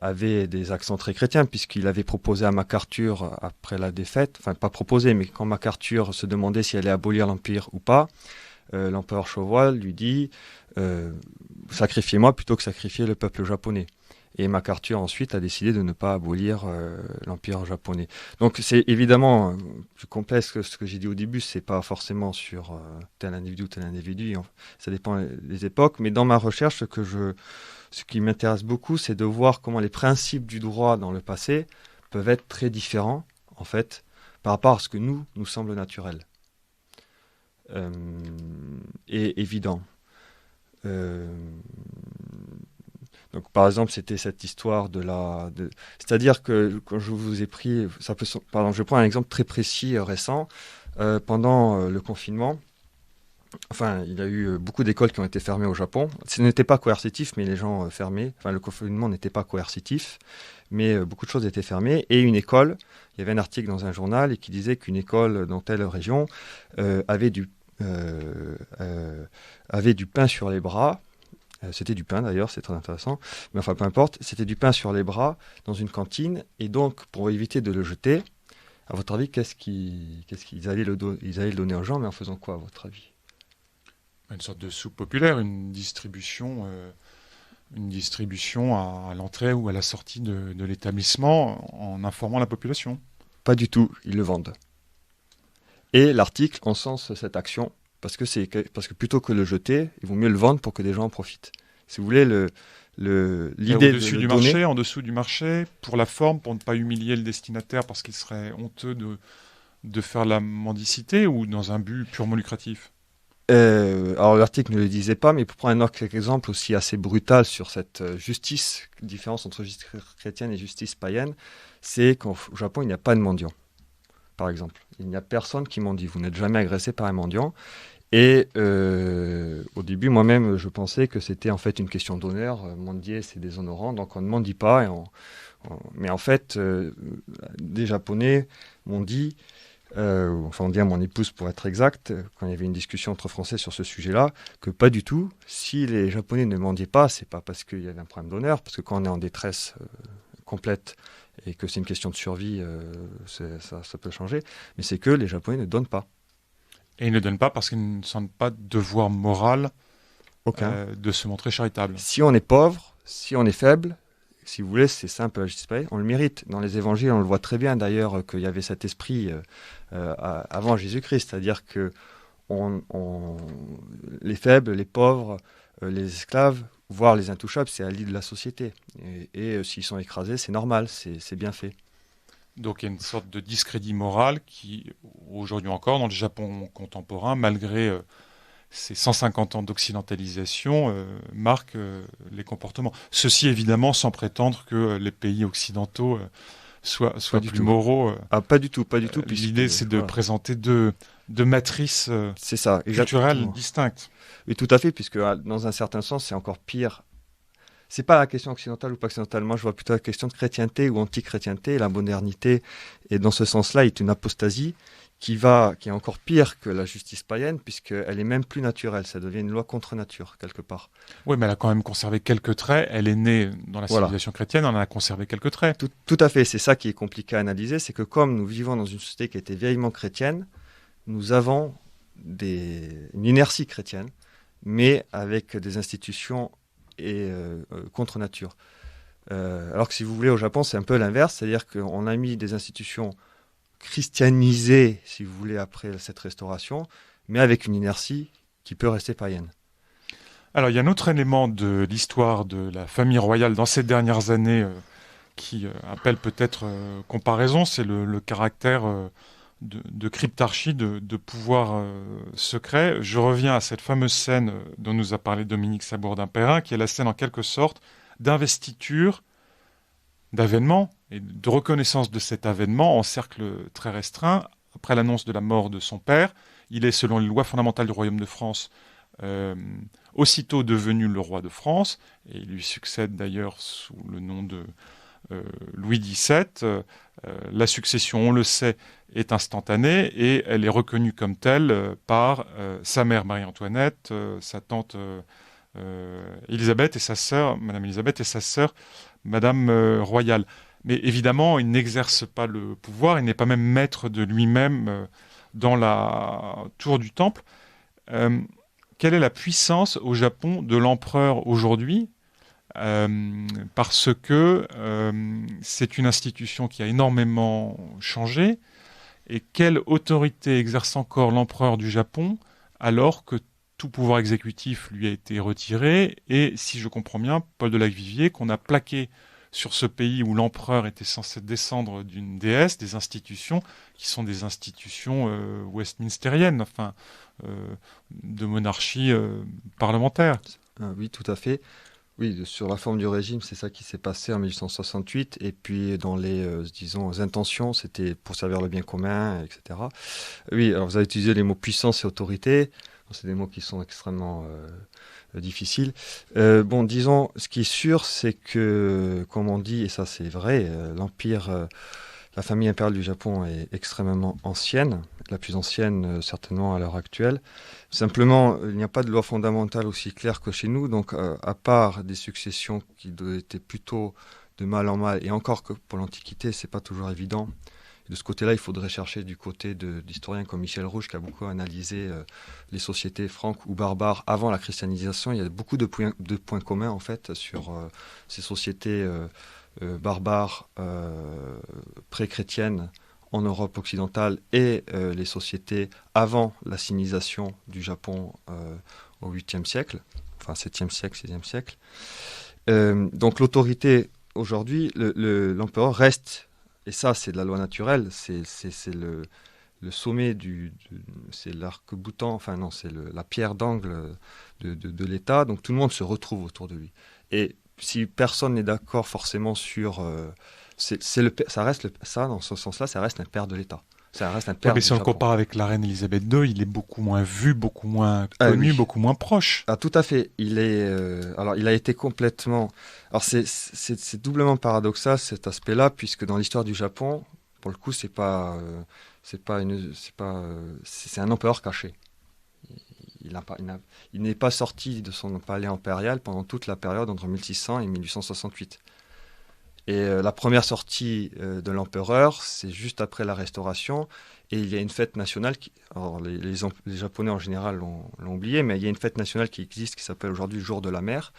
avait des accents très chrétiens, puisqu'il avait proposé à MacArthur, après la défaite, enfin pas proposé, mais quand MacArthur se demandait s'il allait abolir l'Empire ou pas, l'empereur Showa lui dit sacrifiez-moi plutôt que sacrifier le peuple japonais. Et MacArthur ensuite a décidé de ne pas abolir l'Empire japonais. Donc c'est évidemment plus complexe que ce que j'ai dit au début, c'est pas forcément sur tel individu, ça dépend des époques, mais dans ma recherche, ce qui m'intéresse beaucoup, c'est de voir comment les principes du droit dans le passé peuvent être très différents, en fait, par rapport à ce que nous semble naturel. Et évident. Donc, par exemple, c'était cette histoire c'est-à-dire que quand je vous ai pris, pardon, je prends un exemple très précis récent. Pendant le confinement, enfin, il y a eu beaucoup d'écoles qui ont été fermées au Japon. Ce n'était pas coercitif, mais les gens fermaient. Enfin, le confinement n'était pas coercitif, mais beaucoup de choses étaient fermées. Et une école, il y avait un article dans un journal et qui disait qu'une école dans telle région avait du pain sur les bras. C'était du pain d'ailleurs, c'est très intéressant. Mais enfin, peu importe, c'était du pain sur les bras dans une cantine. Et donc, pour éviter de le jeter, à votre avis, qu'est-ce qu'ils allaient ils allaient le donner aux gens, mais en faisant quoi, à votre avis? Une sorte de soupe populaire, une distribution à l'entrée ou à la sortie de l'établissement en informant la population. Pas du tout, ils le vendent. Et l'article encense cette action parce que plutôt que le jeter, il vaut mieux le vendre pour que des gens en profitent. Si vous voulez, l'idée au-dessus du marché, en dessous du marché, pour la forme, pour ne pas humilier le destinataire parce qu'il serait honteux de faire la mendicité ou dans un but purement lucratif. Alors l'article ne le disait pas, mais pour prendre un autre exemple aussi assez brutal sur cette différence entre justice chrétienne et justice païenne, c'est qu'au Japon, il n'y a pas de mendiant, par exemple. Il n'y a personne qui mendie. Vous n'êtes jamais agressé par un mendiant. Et au début, moi-même, je pensais que c'était en fait une question d'honneur. Mendier, c'est déshonorant, donc on ne mendie pas. Mais en fait, des Japonais m'ont dit... on dit à mon épouse pour être exact, quand il y avait une discussion entre Français sur ce sujet-là, que pas du tout. Si les Japonais ne mendiaient pas, c'est pas parce qu'il y avait un problème d'honneur, parce que quand on est en détresse complète et que c'est une question de survie, ça peut changer, mais c'est que les Japonais ne donnent pas. Et ils ne donnent pas parce qu'ils ne sentent pas de devoir moral de se montrer charitable. Si on est pauvre, si on est faible, si vous voulez, c'est simple, la justice païenne, on le mérite. Dans les évangiles, on le voit très bien d'ailleurs qu'il y avait cet esprit avant Jésus-Christ, c'est-à-dire que les faibles, les pauvres, les esclaves, voire les intouchables, c'est la lie de la société. Et s'ils sont écrasés, c'est normal, c'est bien fait. Donc il y a une sorte de discrédit moral qui, aujourd'hui encore, dans le Japon contemporain, malgré ces 150 ans d'occidentalisation, marque les comportements. Ceci évidemment sans prétendre que les pays occidentaux soient du plus moraux. Pas du tout. L'idée c'est de présenter deux matrices c'est ça, culturelles distinctes. Oui, tout à fait, puisque dans un certain sens, c'est encore pire. C'est pas la question occidentale ou pas occidentale. Moi, je vois plutôt la question de chrétienté ou anti-chrétienté. La modernité, et dans ce sens-là, est une apostasie qui est encore pire que la justice païenne, puisqu'elle est même plus naturelle. Ça devient une loi contre nature, quelque part. Oui, mais elle a quand même conservé quelques traits. Elle est née dans la civilisation chrétienne, elle en a conservé quelques traits. Tout à fait. C'est ça qui est compliqué à analyser. C'est que comme nous vivons dans une société qui était vieillement chrétienne, nous avons une inertie chrétienne, mais avec des institutions et contre nature. Alors que si vous voulez, au Japon, c'est un peu l'inverse, c'est-à-dire qu'on a mis des institutions christianisées, si vous voulez, après cette restauration, mais avec une inertie qui peut rester païenne. Alors, il y a un autre élément de l'histoire de la famille royale dans ces dernières années qui appelle peut-être comparaison, c'est le caractère de cryptarchie, de pouvoir secret. Je reviens à cette fameuse scène dont nous a parlé Dominique Sabourdin-Perrin, qui est la scène en quelque sorte d'investiture, d'avènement et de reconnaissance de cet avènement en cercle très restreint. Après l'annonce de la mort de son père, il est, selon les lois fondamentales du Royaume de France, aussitôt devenu le roi de France, et il lui succède d'ailleurs sous le nom de Louis XVII. La succession, on le sait, est instantanée et elle est reconnue comme telle par sa mère Marie-Antoinette, sa tante Élisabeth et sa sœur, Madame Élisabeth, et sa sœur Madame Royale. Mais évidemment, il n'exerce pas le pouvoir, il n'est pas même maître de lui-même dans la tour du temple. Quelle est la puissance au Japon de l'empereur aujourd'hui ? Parce que c'est une institution qui a énormément changé. Et quelle autorité exerce encore l'empereur du Japon alors que tout pouvoir exécutif lui a été retiré et, si je comprends bien, Paul de Lacvivier, qu'on a plaqué sur ce pays où l'empereur était censé descendre d'une déesse, des institutions qui sont des institutions westminstériennes, de monarchie parlementaire. Oui, tout à fait. Oui, sur la forme du régime, c'est ça qui s'est passé en 1868. Et puis, dans les, disons, intentions, c'était pour servir le bien commun, etc. Oui, alors vous avez utilisé les mots puissance et autorité. C'est des mots qui sont extrêmement difficiles. Bon, disons, ce qui est sûr, c'est que, comme on dit, et ça c'est vrai, la famille impériale du Japon est extrêmement ancienne, la plus ancienne certainement à l'heure actuelle. Simplement, il n'y a pas de loi fondamentale aussi claire que chez nous, donc à part des successions qui étaient plutôt de mal en mal, et encore que pour l'Antiquité, c'est pas toujours évident. De ce côté-là, il faudrait chercher du côté d'historiens comme Michel Rouge, qui a beaucoup analysé les sociétés franques ou barbares avant la christianisation. Il y a beaucoup de points communs, en fait, sur ces sociétés barbares pré-chrétiennes en Europe occidentale et les sociétés avant la sinisation du Japon au 8e siècle, enfin 7e siècle, 6e siècle. Donc l'autorité, aujourd'hui, l'empereur reste, et ça c'est de la loi naturelle, c'est le sommet c'est l'arc-boutant, enfin non, c'est la pierre d'angle de l'État, donc tout le monde se retrouve autour de lui. Et si personne n'est d'accord forcément sur... ça, dans ce sens-là, ça reste un père de l'État. Ça reste un père mais du si on le Japon. compare avec la reine Elisabeth II, il est beaucoup moins vu, beaucoup moins Ah connu, oui. beaucoup moins proche. Ah, tout à fait. Alors, il a été complètement... Alors, c'est doublement paradoxal, cet aspect-là, puisque dans l'histoire du Japon, pour le coup, c'est un empereur caché. Il n'est pas sorti de son palais impérial pendant toute la période entre 1600 et 1868. Et la première sortie de l'empereur, c'est juste après la Restauration, et il y a une fête nationale, alors les Japonais en général l'ont oublié, mais il y a une fête nationale qui existe, qui s'appelle aujourd'hui le Jour de la Mer,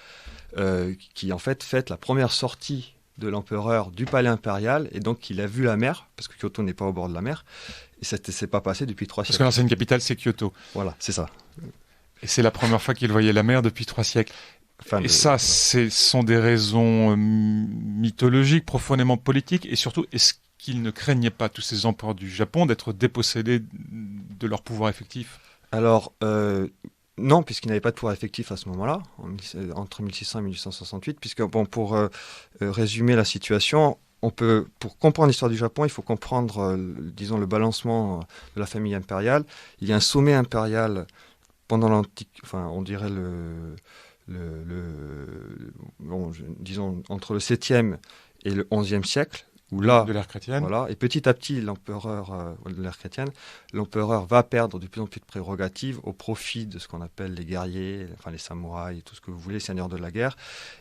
qui en fait fête la première sortie de l'empereur du palais impérial, et donc il a vu la mer, parce que Kyoto n'est pas au bord de la mer, et ça ne s'est pas passé depuis 3 Parce que siècles. l'ancienne capitale, c'est Kyoto. Voilà, c'est ça. Et c'est la première fois qu'il voyait la mer depuis 3 siècles. Enfin, Et ça, ce sont des raisons mythologiques, profondément politiques, et surtout, est-ce qu'ils ne craignaient pas, tous ces empereurs du Japon, d'être dépossédés de leur pouvoir effectif? Alors, non, puisqu'il n'avait pas de pouvoir effectif à ce moment-là, entre 1600 et 1868, puisque, bon, pour résumer la situation, pour comprendre l'histoire du Japon, il faut comprendre, disons, le balancement de la famille impériale. Il y a un sommet impérial pendant l'antique, enfin, on dirait disons, entre le 7e et le 11e siècle, où là, de l'ère chrétienne. voilà, et petit à petit, l'empereur de l'ère chrétienne, l'empereur va perdre de plus en plus de prérogatives au profit de ce qu'on appelle les guerriers, enfin les samouraïs, tout ce que vous voulez, seigneurs de la guerre.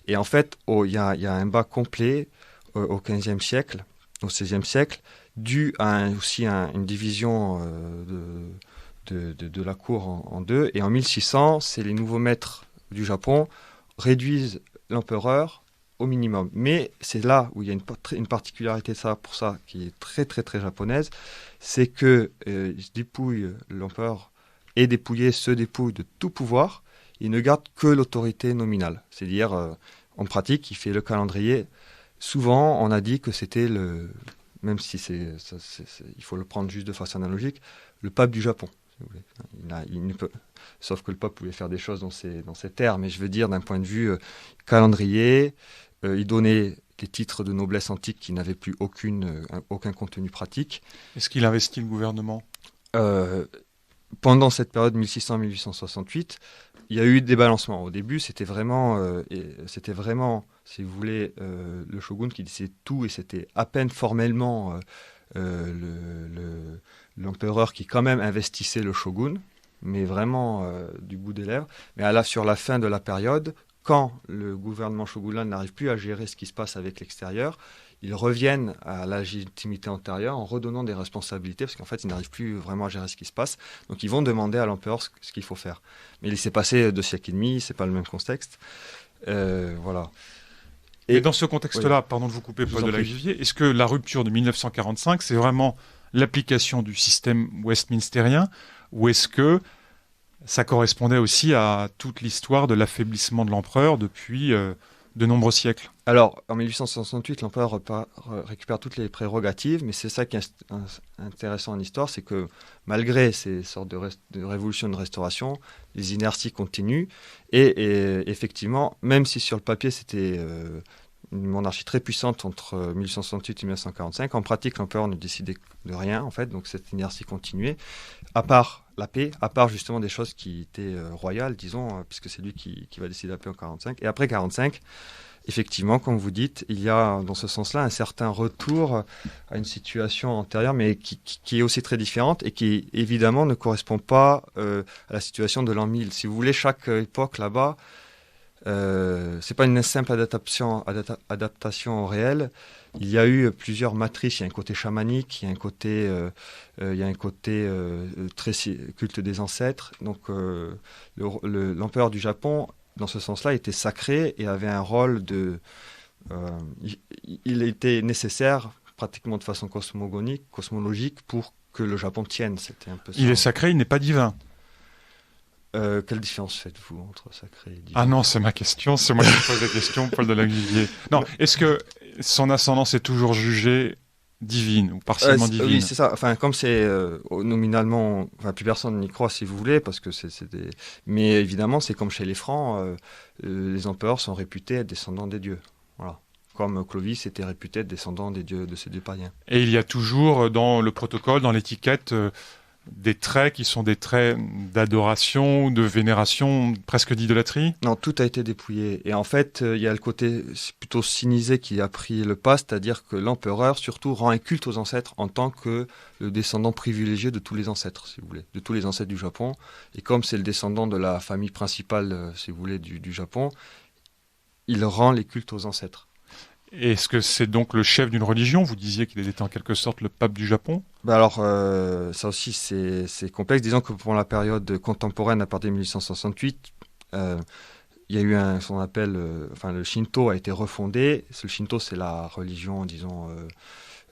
Et en fait, il y a un bas complet au 15e siècle, au 16e siècle, dû à une division de la cour en deux. Et en 1600, c'est les nouveaux maîtres du Japon réduisent l'empereur au minimum. Mais c'est là où il y a une particularité pour ça qui est très très très japonaise, c'est que l'empereur est dépouillé, se dépouille de tout pouvoir, il ne garde que l'autorité nominale. C'est-à-dire, en pratique, il fait le calendrier. Souvent, on a dit que c'était même si il faut le prendre juste de façon analogique, le pape du Japon. Si vous voulez. Il ne peut, sauf que le pape pouvait faire des choses dans ces terres, mais je veux dire d'un point de vue calendrier, il donnait des titres de noblesse antique qui n'avaient plus aucun contenu pratique. Est-ce qu'il investit le gouvernement? Pendant cette période 1600-1868, il y a eu des balancements. Au début, c'était vraiment, si vous voulez, le shogun qui disait tout, et c'était à peine formellement l'empereur qui quand même investissait le shogun, mais vraiment du bout des lèvres. Mais sur la fin de la période, quand le gouvernement shogunal n'arrive plus à gérer ce qui se passe avec l'extérieur, ils reviennent à la légitimité antérieure en redonnant des responsabilités, parce qu'en fait, ils n'arrivent plus vraiment à gérer ce qui se passe. Donc, ils vont demander à l'empereur ce qu'il faut faire. Mais il s'est passé 2 siècles et demi, c'est pas le même contexte. Voilà. Et dans ce contexte-là, oui. Pardon de vous couper, Paul de la Vivier, est-ce que la rupture de 1945, c'est vraiment l'application du système westminstérien, ou est-ce que ça correspondait aussi à toute l'histoire de l'affaiblissement de l'empereur depuis de nombreux siècles. Alors, en 1868, l'empereur récupère toutes les prérogatives, mais c'est ça qui est intéressant en histoire, c'est que malgré ces sortes de révolutions de restauration, les inerties continuent, et effectivement, même si sur le papier c'était une monarchie très puissante entre 1868 et 1945, en pratique, l'empereur ne décidait de rien, en fait, donc cette inertie continuait, à part la paix, à part justement des choses qui étaient royales, disons, puisque c'est lui qui va décider de la paix en 1945, et après 1945, effectivement, comme vous dites, il y a dans ce sens-là un certain retour à une situation antérieure, mais qui est aussi très différente et qui évidemment ne correspond pas à la situation de l'an 1000. Si vous voulez, chaque époque là-bas, c'est pas une simple adaptation au réel. Il y a eu plusieurs matrices. Il y a un côté chamanique, il y a un côté très culte des ancêtres. Donc, l'empereur du Japon, dans ce sens-là, était sacré et avait un rôle de... il était nécessaire, pratiquement de façon cosmologique, pour que le Japon tienne. C'était un peu ça. Il est sacré, il n'est pas divin. Quelle différence faites-vous entre sacré et divin ? Ah non, c'est ma question, c'est moi qui pose la question, Paul de Lacvivier. Non, est-ce que son ascendance est toujours jugée divine ou partiellement divine ? Oui, c'est ça. Enfin, comme c'est nominalement, enfin, plus personne n'y croit si vous voulez, parce que c'est des... Mais évidemment, c'est comme chez les Francs, les empereurs sont réputés être descendants des dieux. Voilà. Comme Clovis était réputé être descendant des dieux, de ces dieux païens. Et il y a toujours dans le protocole, dans l'étiquette, des traits qui sont des traits d'adoration, de vénération, presque d'idolâtrie ? Non, tout a été dépouillé. Et en fait, il y a le côté plutôt sinisé qui a pris le pas, c'est-à-dire que l'empereur, surtout, rend un culte aux ancêtres en tant que le descendant privilégié de tous les ancêtres, si vous voulez, de tous les ancêtres du Japon. Et comme c'est le descendant de la famille principale, si vous voulez, du Japon, il rend les cultes aux ancêtres. Est-ce que c'est donc le chef d'une religion ? Vous disiez qu'il était en quelque sorte le pape du Japon ? Alors, ça aussi, c'est complexe. Disons que pour la période contemporaine, à partir de 1868, il y a eu ce qu'on appelle... le Shinto a été refondé. Le Shinto, c'est la religion, disons,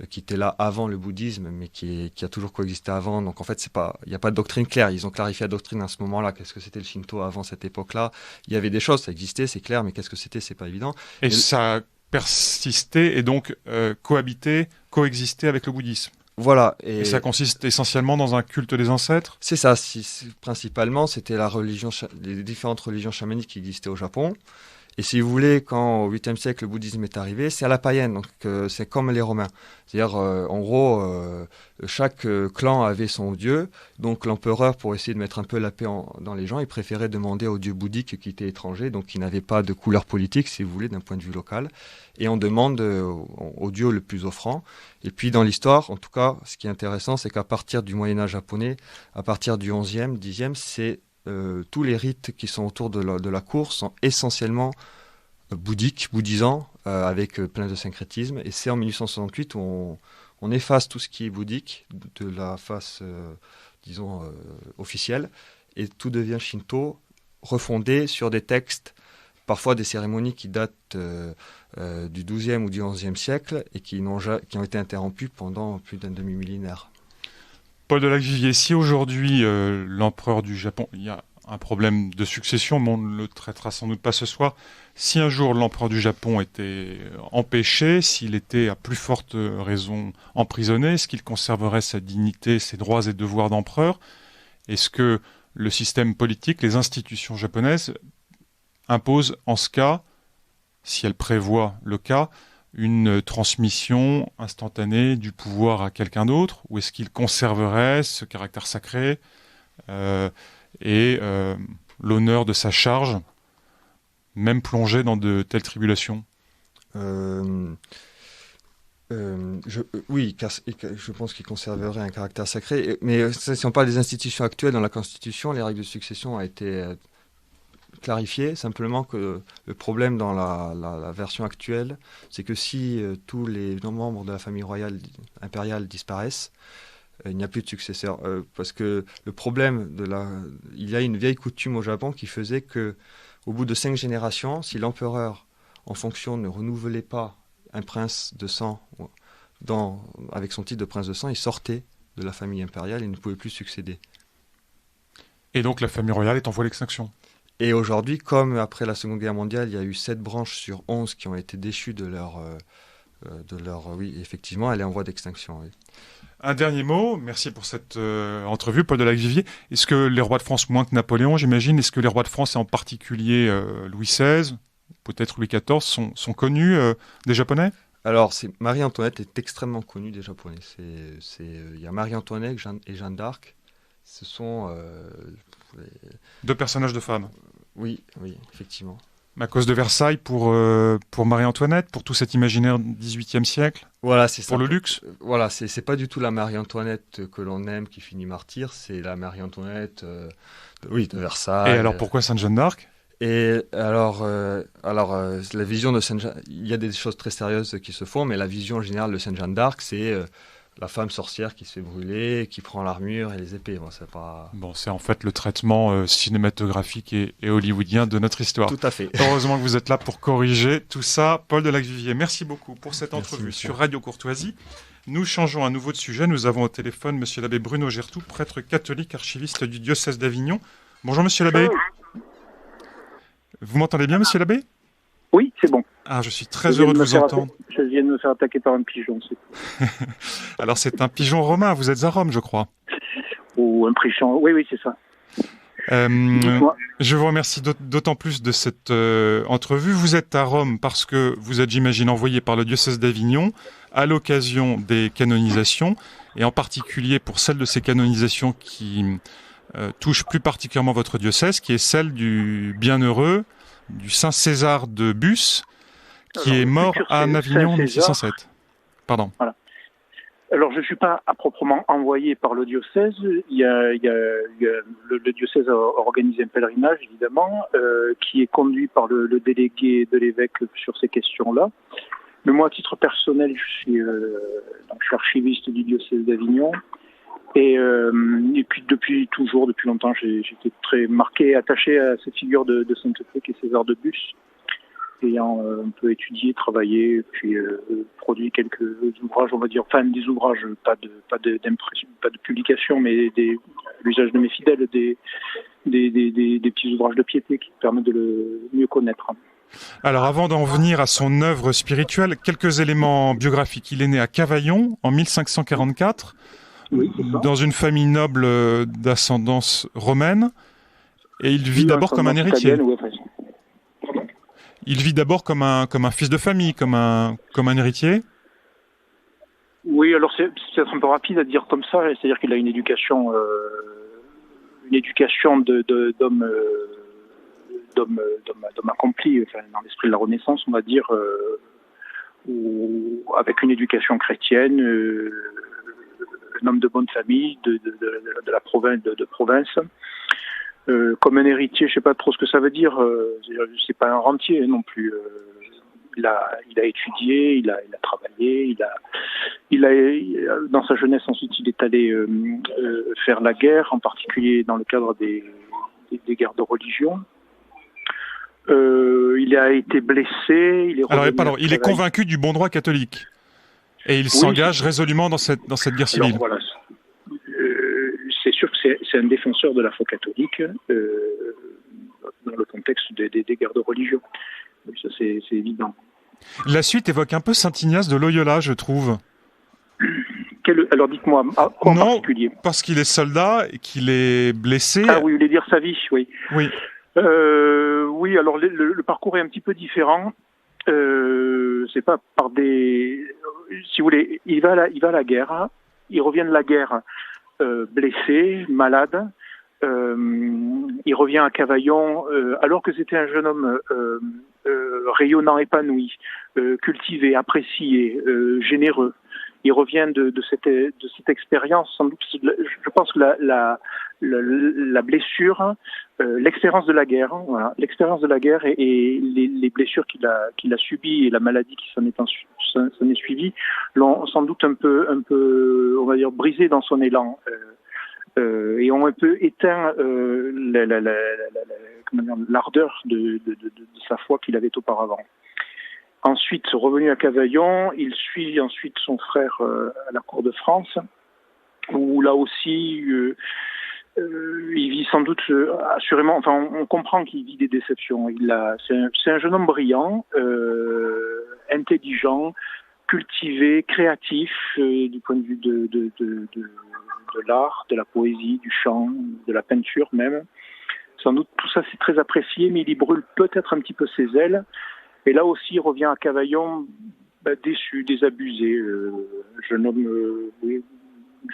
qui était là avant le bouddhisme, mais qui a toujours coexisté avant. Donc, en fait, il n'y a pas de doctrine claire. Ils ont clarifié la doctrine à ce moment-là. Qu'est-ce que c'était le Shinto avant cette époque-là ? Il y avait des choses, ça existait, c'est clair, mais qu'est-ce que c'était ? C'est pas évident. Et ça persister et donc coexister avec le bouddhisme. Voilà. Et ça consiste essentiellement dans un culte des ancêtres ? C'est ça. Principalement, c'était les différentes religions chamaniques qui existaient au Japon. Et si vous voulez, quand au 8e siècle le bouddhisme est arrivé, c'est à la païenne, donc c'est comme les Romains. C'est-à-dire, en gros, chaque clan avait son dieu, donc l'empereur, pour essayer de mettre un peu la paix dans les gens, il préférait demander au dieu bouddhique qui était étranger, donc qui n'avait pas de couleur politique, si vous voulez, d'un point de vue local. Et on demande au dieu le plus offrant. Et puis dans l'histoire, en tout cas, ce qui est intéressant, c'est qu'à partir du Moyen-Âge japonais, à partir du 11e, 10e, c'est... tous les rites qui sont autour de la cour sont essentiellement bouddhisants, avec plein de syncrétisme. Et c'est en 1868 où on efface tout ce qui est bouddhique de la face, disons, officielle, et tout devient shinto, refondé sur des textes, parfois des cérémonies qui datent du 12e ou du 11e siècle et qui ont été interrompues pendant plus d'un demi-millénaire. Paul de Lacvivier, si aujourd'hui l'empereur du Japon, il y a un problème de succession, mais on ne le traitera sans doute pas ce soir, si un jour l'empereur du Japon était empêché, s'il était à plus forte raison emprisonné, est-ce qu'il conserverait sa dignité, ses droits et devoirs d'empereur ? Est-ce que le système politique, les institutions japonaises imposent en ce cas, si elles prévoient le cas, une transmission instantanée du pouvoir à quelqu'un d'autre, ou est-ce qu'il conserverait ce caractère sacré et l'honneur de sa charge, même plongé dans de telles tribulations ? Oui, je pense qu'il conserverait un caractère sacré, mais si on parle des institutions actuelles, dans la Constitution, les règles de succession ont été clarifier simplement que le problème dans la version actuelle, c'est que si tous les membres de la famille royale impériale disparaissent, il n'y a plus de successeur. Parce que le problème il y a une vieille coutume au Japon qui faisait que, au bout de 5 générations, si l'empereur en fonction ne renouvelait pas un prince de sang avec son titre de prince de sang, il sortait de la famille impériale et ne pouvait plus succéder. Et donc la famille royale est en voie d'extinction ? Et aujourd'hui, comme après la Seconde Guerre mondiale, il y a eu 7 branches sur 11 qui ont été déchues oui, effectivement, elle est en voie d'extinction. Oui. Un dernier mot, merci pour cette entrevue, Paul de Lacvivier. Est-ce que les rois de France, moins que Napoléon, j'imagine, est-ce que les rois de France, et en particulier Louis XVI, peut-être Louis XIV, sont connus des Japonais ? Alors, Marie-Antoinette est extrêmement connue des Japonais. Il y a Marie-Antoinette et Jeanne d'Arc. Ce sont... Deux personnages de femmes. Oui, effectivement. À cause de Versailles pour Marie-Antoinette, pour tout cet imaginaire du XVIIIe siècle, voilà, c'est pour ça. le luxe. Voilà, c'est pas du tout la Marie-Antoinette que l'on aime qui finit martyr, c'est la Marie-Antoinette de Versailles. Et alors pourquoi Sainte Jeanne d'Arc ? Et alors, la vision de Sainte Jeanne, il y a des choses très sérieuses qui se font, mais la vision générale de Sainte Jeanne d'Arc, c'est la femme sorcière qui se fait brûler, qui prend l'armure et les épées. Bon, c'est en fait le traitement cinématographique et hollywoodien de notre histoire. Tout à fait. Heureusement que vous êtes là pour corriger tout ça. Paul de Lacvivier, merci beaucoup pour cette entrevue sur Radio Courtoisie. Nous changeons à nouveau de sujet. Nous avons au téléphone monsieur l'abbé Bruno Gertou, prêtre catholique, archiviste du diocèse d'Avignon. Bonjour monsieur l'abbé. Vous m'entendez bien monsieur l'abbé ? Oui, c'est bon. Ah, je suis très heureux de vous entendre. Je viens de me faire attaquer par un pigeon. Alors, c'est un pigeon romain. Vous êtes à Rome, je crois. Ou un pigeon. Oui, c'est ça. Je vous remercie d'autant plus de cette entrevue. Vous êtes à Rome parce que vous êtes, j'imagine, envoyé par le diocèse d'Avignon à l'occasion des canonisations, et en particulier pour celle de ces canonisations qui touche plus particulièrement votre diocèse, qui est celle du bienheureux, du Saint César de Bus, qui est mort à Avignon en 1607. Pardon. Voilà. Alors, je ne suis pas à proprement envoyé par le diocèse. Le diocèse a organisé un pèlerinage, évidemment, qui est conduit par le délégué de l'évêque sur ces questions-là. Mais moi, à titre personnel, je suis archiviste du diocèse d'Avignon. Et puis, depuis longtemps, j'étais très marqué, attaché à cette figure de sainteté qui est César de Bus, ayant un peu étudié, travaillé, puis produit quelques ouvrages, on va dire, enfin des ouvrages, pas de publication, mais l'usage de mes fidèles, des petits ouvrages de piété qui permettent de le mieux connaître. Alors avant d'en venir à son œuvre spirituelle, quelques éléments biographiques. Il est né à Cavaillon en 1544, oui, dans une famille noble d'ascendance romaine, et il vit d'abord comme un héritier. Il vit d'abord comme un fils de famille, comme un héritier. Oui, alors c'est peut-être un peu rapide à dire comme ça, c'est-à-dire qu'il a une éducation d'homme accompli, enfin, dans l'esprit de la Renaissance, on va dire, avec une éducation chrétienne, un homme de bonne famille, de la province, de province. Comme un héritier, je sais pas trop ce que ça veut dire. C'est pas un rentier non plus. Il a étudié, il a travaillé, il a dans sa jeunesse ensuite il est allé faire la guerre, en particulier dans le cadre des guerres de religion. Il a été blessé. Il est convaincu du bon droit catholique et il s'engage résolument dans cette guerre civile. Alors, voilà. C'est sûr que c'est un défenseur de la foi catholique dans le contexte des guerres de religion. Donc ça, c'est évident. La suite évoque un peu Saint Ignace de Loyola, je trouve. Alors dites-moi, en particulier. Parce qu'il est soldat et qu'il est blessé. Ah oui, vous voulez dire sa vie, oui. Oui. Oui, alors le parcours est un petit peu différent. C'est pas par des... Si vous voulez, il va à la guerre, il revient de la guerre blessé, malade. Il revient à Cavaillon alors que c'était un jeune homme rayonnant, épanoui, cultivé, apprécié, généreux. Il revient de cette expérience, sans doute, je pense que la blessure, l'expérience de la guerre, voilà, l'expérience de la guerre et les blessures qu'il a subies et la maladie qui s'en est suivie l'ont sans doute un peu, on va dire, brisé dans son élan. Et ont un peu éteint l'ardeur de sa foi qu'il avait auparavant. Ensuite, revenu à Cavaillon, il suit ensuite son frère à la cour de France, où là aussi Il vit sans doute, assurément, enfin, on comprend qu'il vit des déceptions. C'est un jeune homme brillant, intelligent, cultivé, créatif, du point de vue de l'art, de la poésie, du chant, de la peinture même. Sans doute tout ça c'est très apprécié, mais il y brûle peut-être un petit peu ses ailes. Et là aussi, il revient à Cavaillon déçu, désabusé, jeune homme, oui,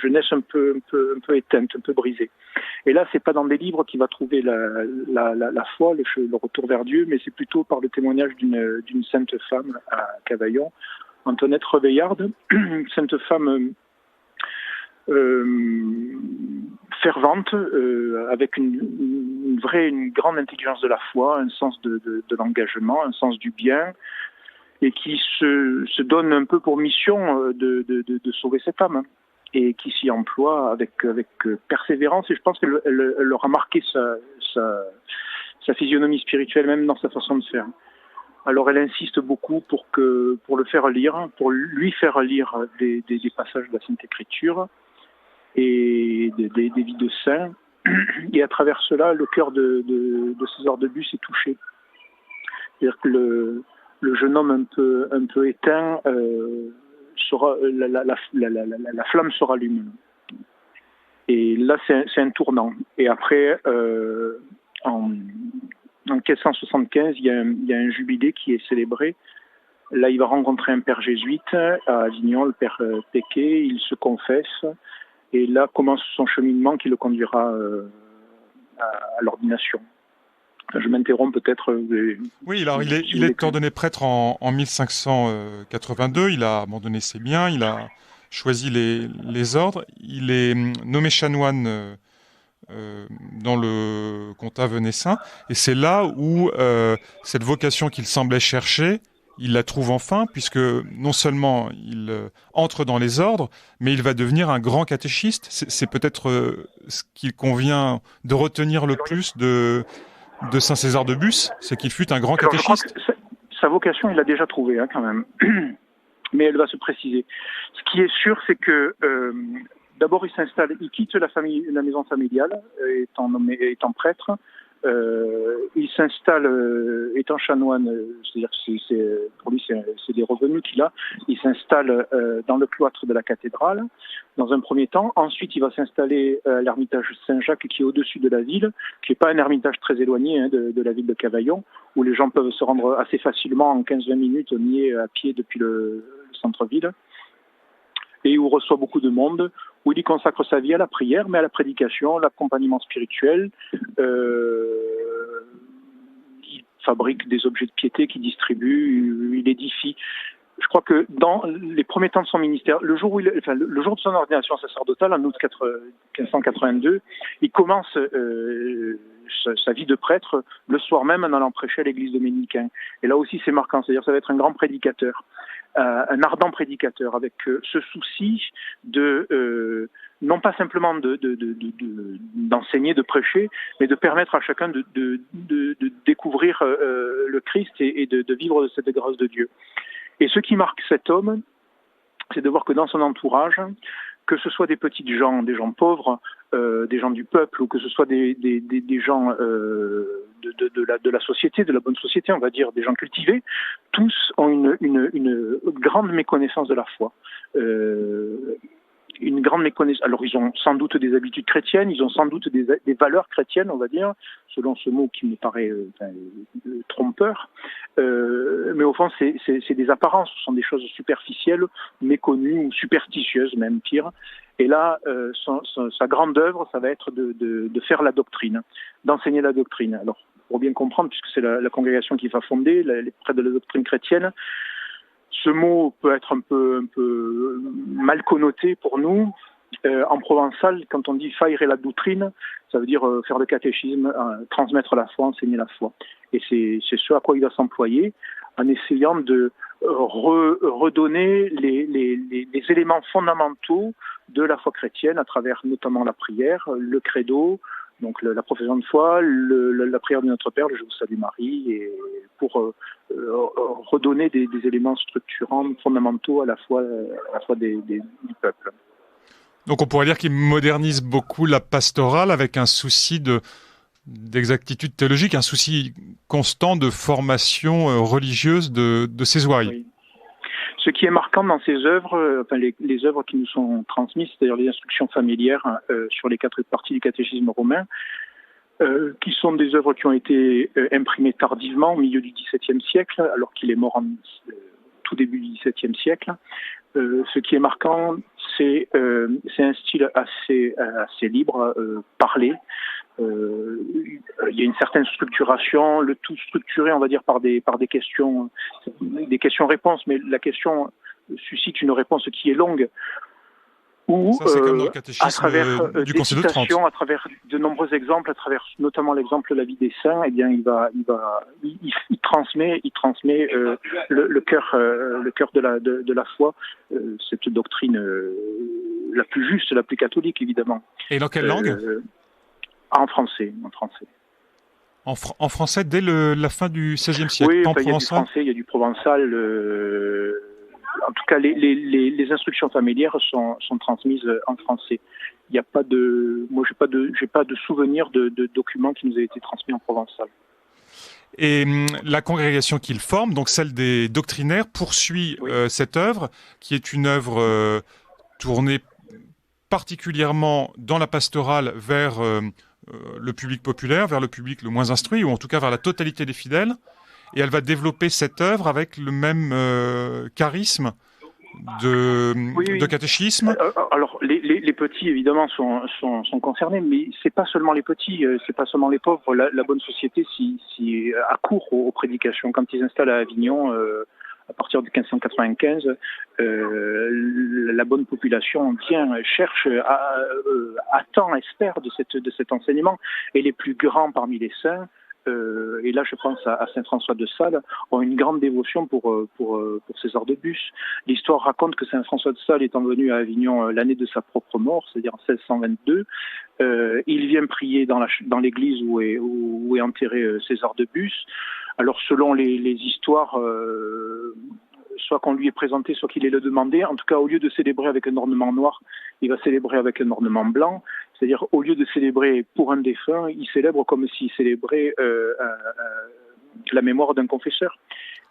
jeunesse un peu éteinte, un peu brisée. Et là, c'est pas dans des livres qu'il va trouver la foi, le retour vers Dieu, mais c'est plutôt par le témoignage d'une sainte femme à Cavaillon, Antoinette Reveillarde, une sainte femme fervente, avec une grande intelligence de la foi, un sens de l'engagement, un sens du bien, et qui se donne un peu pour mission de sauver cette âme, et qui s'y emploie avec persévérance, et je pense qu'elle aura marqué sa physionomie spirituelle, même dans sa façon de faire. Alors elle insiste beaucoup pour le faire lire, pour lui faire lire des passages de la Sainte Écriture et des vies de saints, et à travers cela, le cœur de César de Bus est touché. C'est-à-dire que le jeune homme un peu éteint, la flamme se rallume. Et là, c'est un tournant. Et après, en 1575, il y a un jubilé qui est célébré. Là, il va rencontrer un père jésuite à Avignon, le père Péquet. Il se confesse. Et là commence son cheminement qui le conduira à l'ordination. Je m'interromps peut-être. Oui, alors il est ordonné prêtre en 1582. Il a abandonné ses biens, il a choisi les ordres. Il est nommé chanoine dans le comtat venessin. Et c'est là où cette vocation qu'il semblait chercher, il la trouve enfin, puisque non seulement il entre dans les ordres, mais il va devenir un grand catéchiste. C'est peut-être ce qu'il convient de retenir le plus de Saint César de Bus, c'est qu'il fut un grand catéchiste. Je crois que sa vocation, il l'a déjà trouvée, quand même. Mais elle va se préciser. Ce qui est sûr, c'est que d'abord, il quitte la maison familiale, étant prêtre. Il s'installe, étant chanoine, c'est-à-dire que pour lui, c'est des revenus qu'il a. Il s'installe dans le cloître de la cathédrale, dans un premier temps. Ensuite, il va s'installer à l'ermitage Saint-Jacques, qui est au-dessus de la ville, qui n'est pas un ermitage très éloigné de la ville de Cavaillon, où les gens peuvent se rendre assez facilement, en 15-20 minutes, on y est à pied depuis le centre-ville, et où reçoit beaucoup de monde, où il y consacre sa vie à la prière, mais à la prédication, l'accompagnement spirituel. Il fabrique des objets de piété qu'il distribue, il édifie. Je crois que dans les premiers temps de son ministère, le jour de son ordination sacerdotale, en août 1582, il commence sa vie de prêtre le soir même en allant prêcher à l'église dominicaine. Et là aussi, c'est marquant, c'est-à-dire ça va être un grand prédicateur. Un ardent prédicateur, avec ce souci non pas simplement d'enseigner, de prêcher, mais de permettre à chacun de découvrir le Christ et de vivre de cette grâce de Dieu. Et ce qui marque cet homme, c'est de voir que dans son entourage, que ce soit des petites gens, des gens pauvres, des gens du peuple, ou que ce soit des gens de la société, de la bonne société, on va dire, des gens cultivés, tous ont une grande méconnaissance de la foi. Une grande méconnaissance. Alors, ils ont sans doute des habitudes chrétiennes, ils ont sans doute des valeurs chrétiennes, on va dire, selon ce mot qui me paraît trompeur. Mais au fond, c'est des apparences, ce sont des choses superficielles, méconnues ou superstitieuses, même pire. Et là, sa grande œuvre, ça va être de faire la doctrine, d'enseigner la doctrine. Alors, pour bien comprendre, puisque c'est la congrégation qui va fonder, les prêtres de la doctrine chrétienne, ce mot peut être un peu mal connoté pour nous. En provençal, quand on dit faire la doctrine, ça veut dire faire le catéchisme, transmettre la foi, enseigner la foi. Et c'est ce à quoi il va s'employer, en essayant de redonner les éléments fondamentaux de la foi chrétienne à travers notamment la prière, le credo, donc la profession de foi, la prière de Notre Père, le Je vous salue Marie, et pour redonner des éléments structurants fondamentaux à la fois du peuple. Donc on pourrait dire qu'il modernise beaucoup la pastorale avec un souci d'exactitude théologique, un souci constant de formation religieuse de ses ouailles. Oui. Ce qui est marquant dans ces œuvres, les œuvres qui nous sont transmises, c'est-à-dire les instructions familières sur les 4 parties du catéchisme romain, qui sont des œuvres qui ont été imprimées tardivement, au milieu du XVIIe siècle, alors qu'il est mort en tout début du XVIIe siècle. Ce qui est marquant, c'est un style assez libre, parlé. Il y a une certaine structuration, le tout structuré, on va dire, par des questions-réponses, mais la question suscite une réponse qui est longue. Ou ça, c'est comme dans le catéchisme à travers du des Concile de Trente. citations, à travers de nombreux exemples, à travers notamment l'exemple de la vie des saints, eh bien, il transmet le cœur de la foi, cette doctrine la plus juste, la plus catholique, évidemment. Et dans quelle langue? En français. En français dès la fin du XVIe siècle. Oui, pas en il y a du provençal. français, il y a du provençal. En tout cas, les instructions familières sont transmises en français. Il n'y a pas de, moi, j'ai pas de souvenir de documents qui nous aient été transmis en provençal. Et la congrégation qu'il forme, donc celle des doctrinaires, poursuit cette œuvre, qui est une œuvre tournée particulièrement dans la pastorale vers le public populaire, vers le public le moins instruit, ou en tout cas vers la totalité des fidèles. Et elle va développer cette œuvre avec le même charisme de catéchisme. Alors, les petits, évidemment, sont concernés, mais c'est pas seulement les petits, c'est pas seulement les pauvres. La bonne société s'y accourt aux prédications. Quand ils s'installent à Avignon, à partir de 1595, la bonne population cherche, attend, espère de cet enseignement. Et les plus grands parmi les saints, et là je pense à Saint François de Sales, ont une grande dévotion pour César de Bus. L'histoire raconte que Saint François de Sales étant venu à Avignon l'année de sa propre mort, c'est-à-dire en 1622, il vient prier dans l'église où est enterré César de Bus. Alors selon les histoires, soit qu'on lui ait présenté, soit qu'il ait le demandé. En tout cas, au lieu de célébrer avec un ornement noir, il va célébrer avec un ornement blanc. C'est-à-dire, au lieu de célébrer pour un défunt, il célèbre comme s'il célébrait la mémoire d'un confesseur.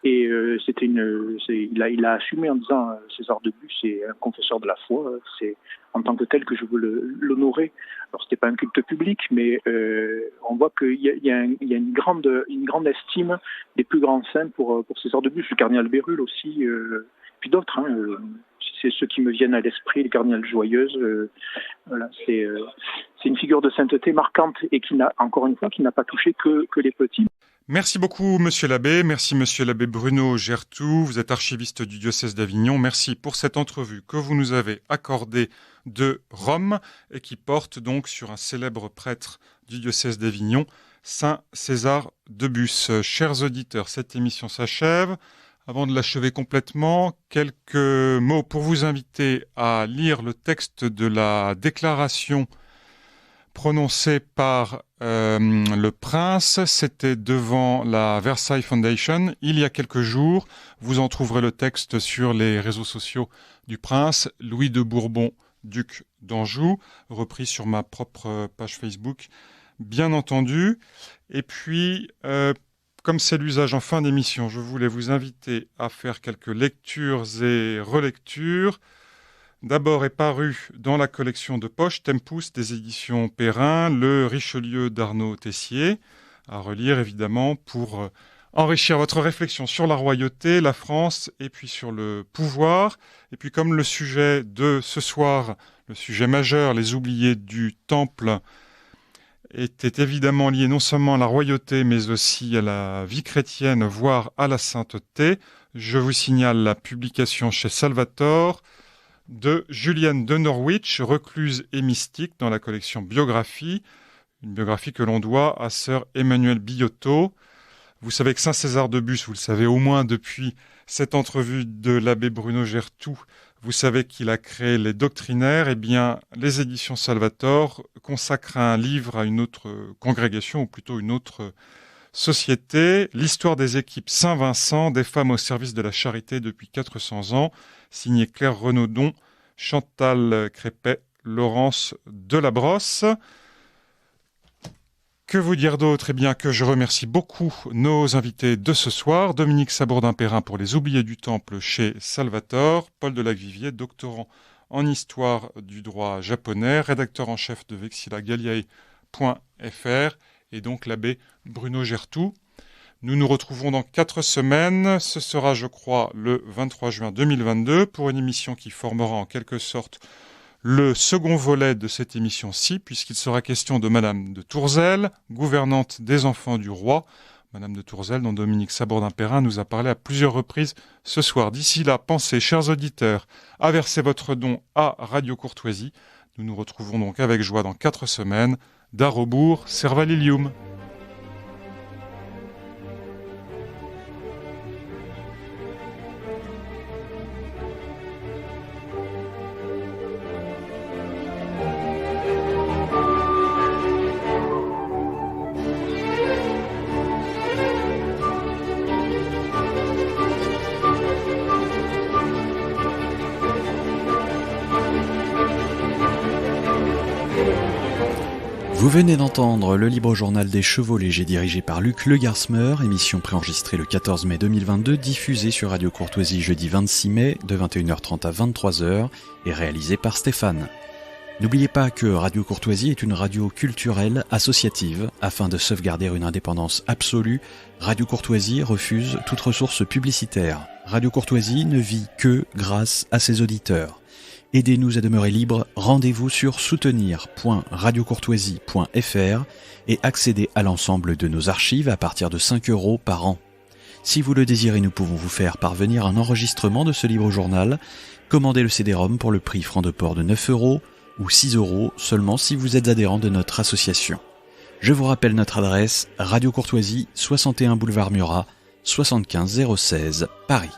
Et il a assumé en disant César de Bus est un confesseur de la foi, c'est en tant que tel que je veux l'honorer. Alors c'était pas un culte public, mais on voit qu'il y a une grande estime des plus grands saints pour César de Bus, le cardinal Bérulle aussi, puis d'autres. C'est ceux qui me viennent à l'esprit, les cardinals Joyeuse. Voilà, c'est une figure de sainteté marquante et qui n'a pas touché que les petits. Merci beaucoup, monsieur l'abbé. Merci, monsieur l'abbé Bruno Gertou. Vous êtes archiviste du diocèse d'Avignon. Merci pour cette entrevue que vous nous avez accordée de Rome et qui porte donc sur un célèbre prêtre du diocèse d'Avignon, Saint César de Bus. Chers auditeurs, cette émission s'achève. Avant de l'achever complètement, quelques mots pour vous inviter à lire le texte de la déclaration prononcée par le prince. C'était devant la Versailles Foundation il y a quelques jours. Vous en trouverez le texte sur les réseaux sociaux du prince Louis de Bourbon, duc d'Anjou, repris sur ma propre page Facebook, bien entendu. Et puis, comme c'est l'usage en fin d'émission, je voulais vous inviter à faire quelques lectures et relectures. D'abord est paru dans la collection de poche Tempus des éditions Perrin, le Richelieu d'Arnaud Tessier, à relire évidemment pour enrichir votre réflexion sur la royauté, la France et puis sur le pouvoir. Et puis comme le sujet de ce soir, le sujet majeur, les oubliés du Temple, était évidemment lié non seulement à la royauté mais aussi à la vie chrétienne, voire à la sainteté, je vous signale la publication chez Salvator de Juliane de Norwich, recluse et mystique, dans la collection Biographie, une biographie que l'on doit à sœur Emmanuelle Biotto. Vous savez que Saint César de Bus, vous le savez au moins depuis cette entrevue de l'abbé Bruno Gertou, vous savez qu'il a créé les doctrinaires. Eh bien, les éditions Salvator consacrent un livre à une autre congrégation, ou plutôt une autre société, l'histoire des équipes Saint-Vincent, des femmes au service de la charité depuis 400 ans, signé Claire Renaudon, Chantal Crépet, Laurence Delabrosse. Que vous dire d'autre ? Eh bien que je remercie beaucoup nos invités de ce soir. Dominique Sabourdin-Perrin pour Les Oubliés du Temple chez Salvator, Paul Delacvivier, doctorant en histoire du droit japonais, rédacteur en chef de vexillagaliae.fr et donc l'abbé Bruno Gertout. Nous nous retrouvons dans 4 semaines. Ce sera, je crois, le 23 juin 2022 pour une émission qui formera en quelque sorte le second volet de cette émission-ci, puisqu'il sera question de Madame de Tourzel, gouvernante des enfants du roi. Madame de Tourzel, dont Dominique Sabourdin-Perrin nous a parlé à plusieurs reprises ce soir. D'ici là, pensez, chers auditeurs, à verser votre don à Radio Courtoisie. Nous nous retrouvons donc avec joie dans 4 semaines. D'Arobourg, Servalilium. Vous venez d'entendre le libre journal des chevaux légers dirigé par Luc Le Garsmer, émission préenregistrée le 14 mai 2022, diffusée sur Radio Courtoisie jeudi 26 mai de 21h30 à 23h et réalisée par Stéphane. N'oubliez pas que Radio Courtoisie est une radio culturelle associative. Afin de sauvegarder une indépendance absolue, Radio Courtoisie refuse toute ressource publicitaire. Radio Courtoisie ne vit que grâce à ses auditeurs. Aidez-nous à demeurer libres, rendez-vous sur soutenir.radiocourtoisie.fr et accédez à l'ensemble de nos archives à partir de 5 € par an. Si vous le désirez, nous pouvons vous faire parvenir un enregistrement de ce libre journal. Commandez le CD-ROM pour le prix franc de port de 9 € ou 6 € seulement si vous êtes adhérent de notre association. Je vous rappelle notre adresse, Radio Courtoisie, 61 boulevard Murat, 75 016, Paris.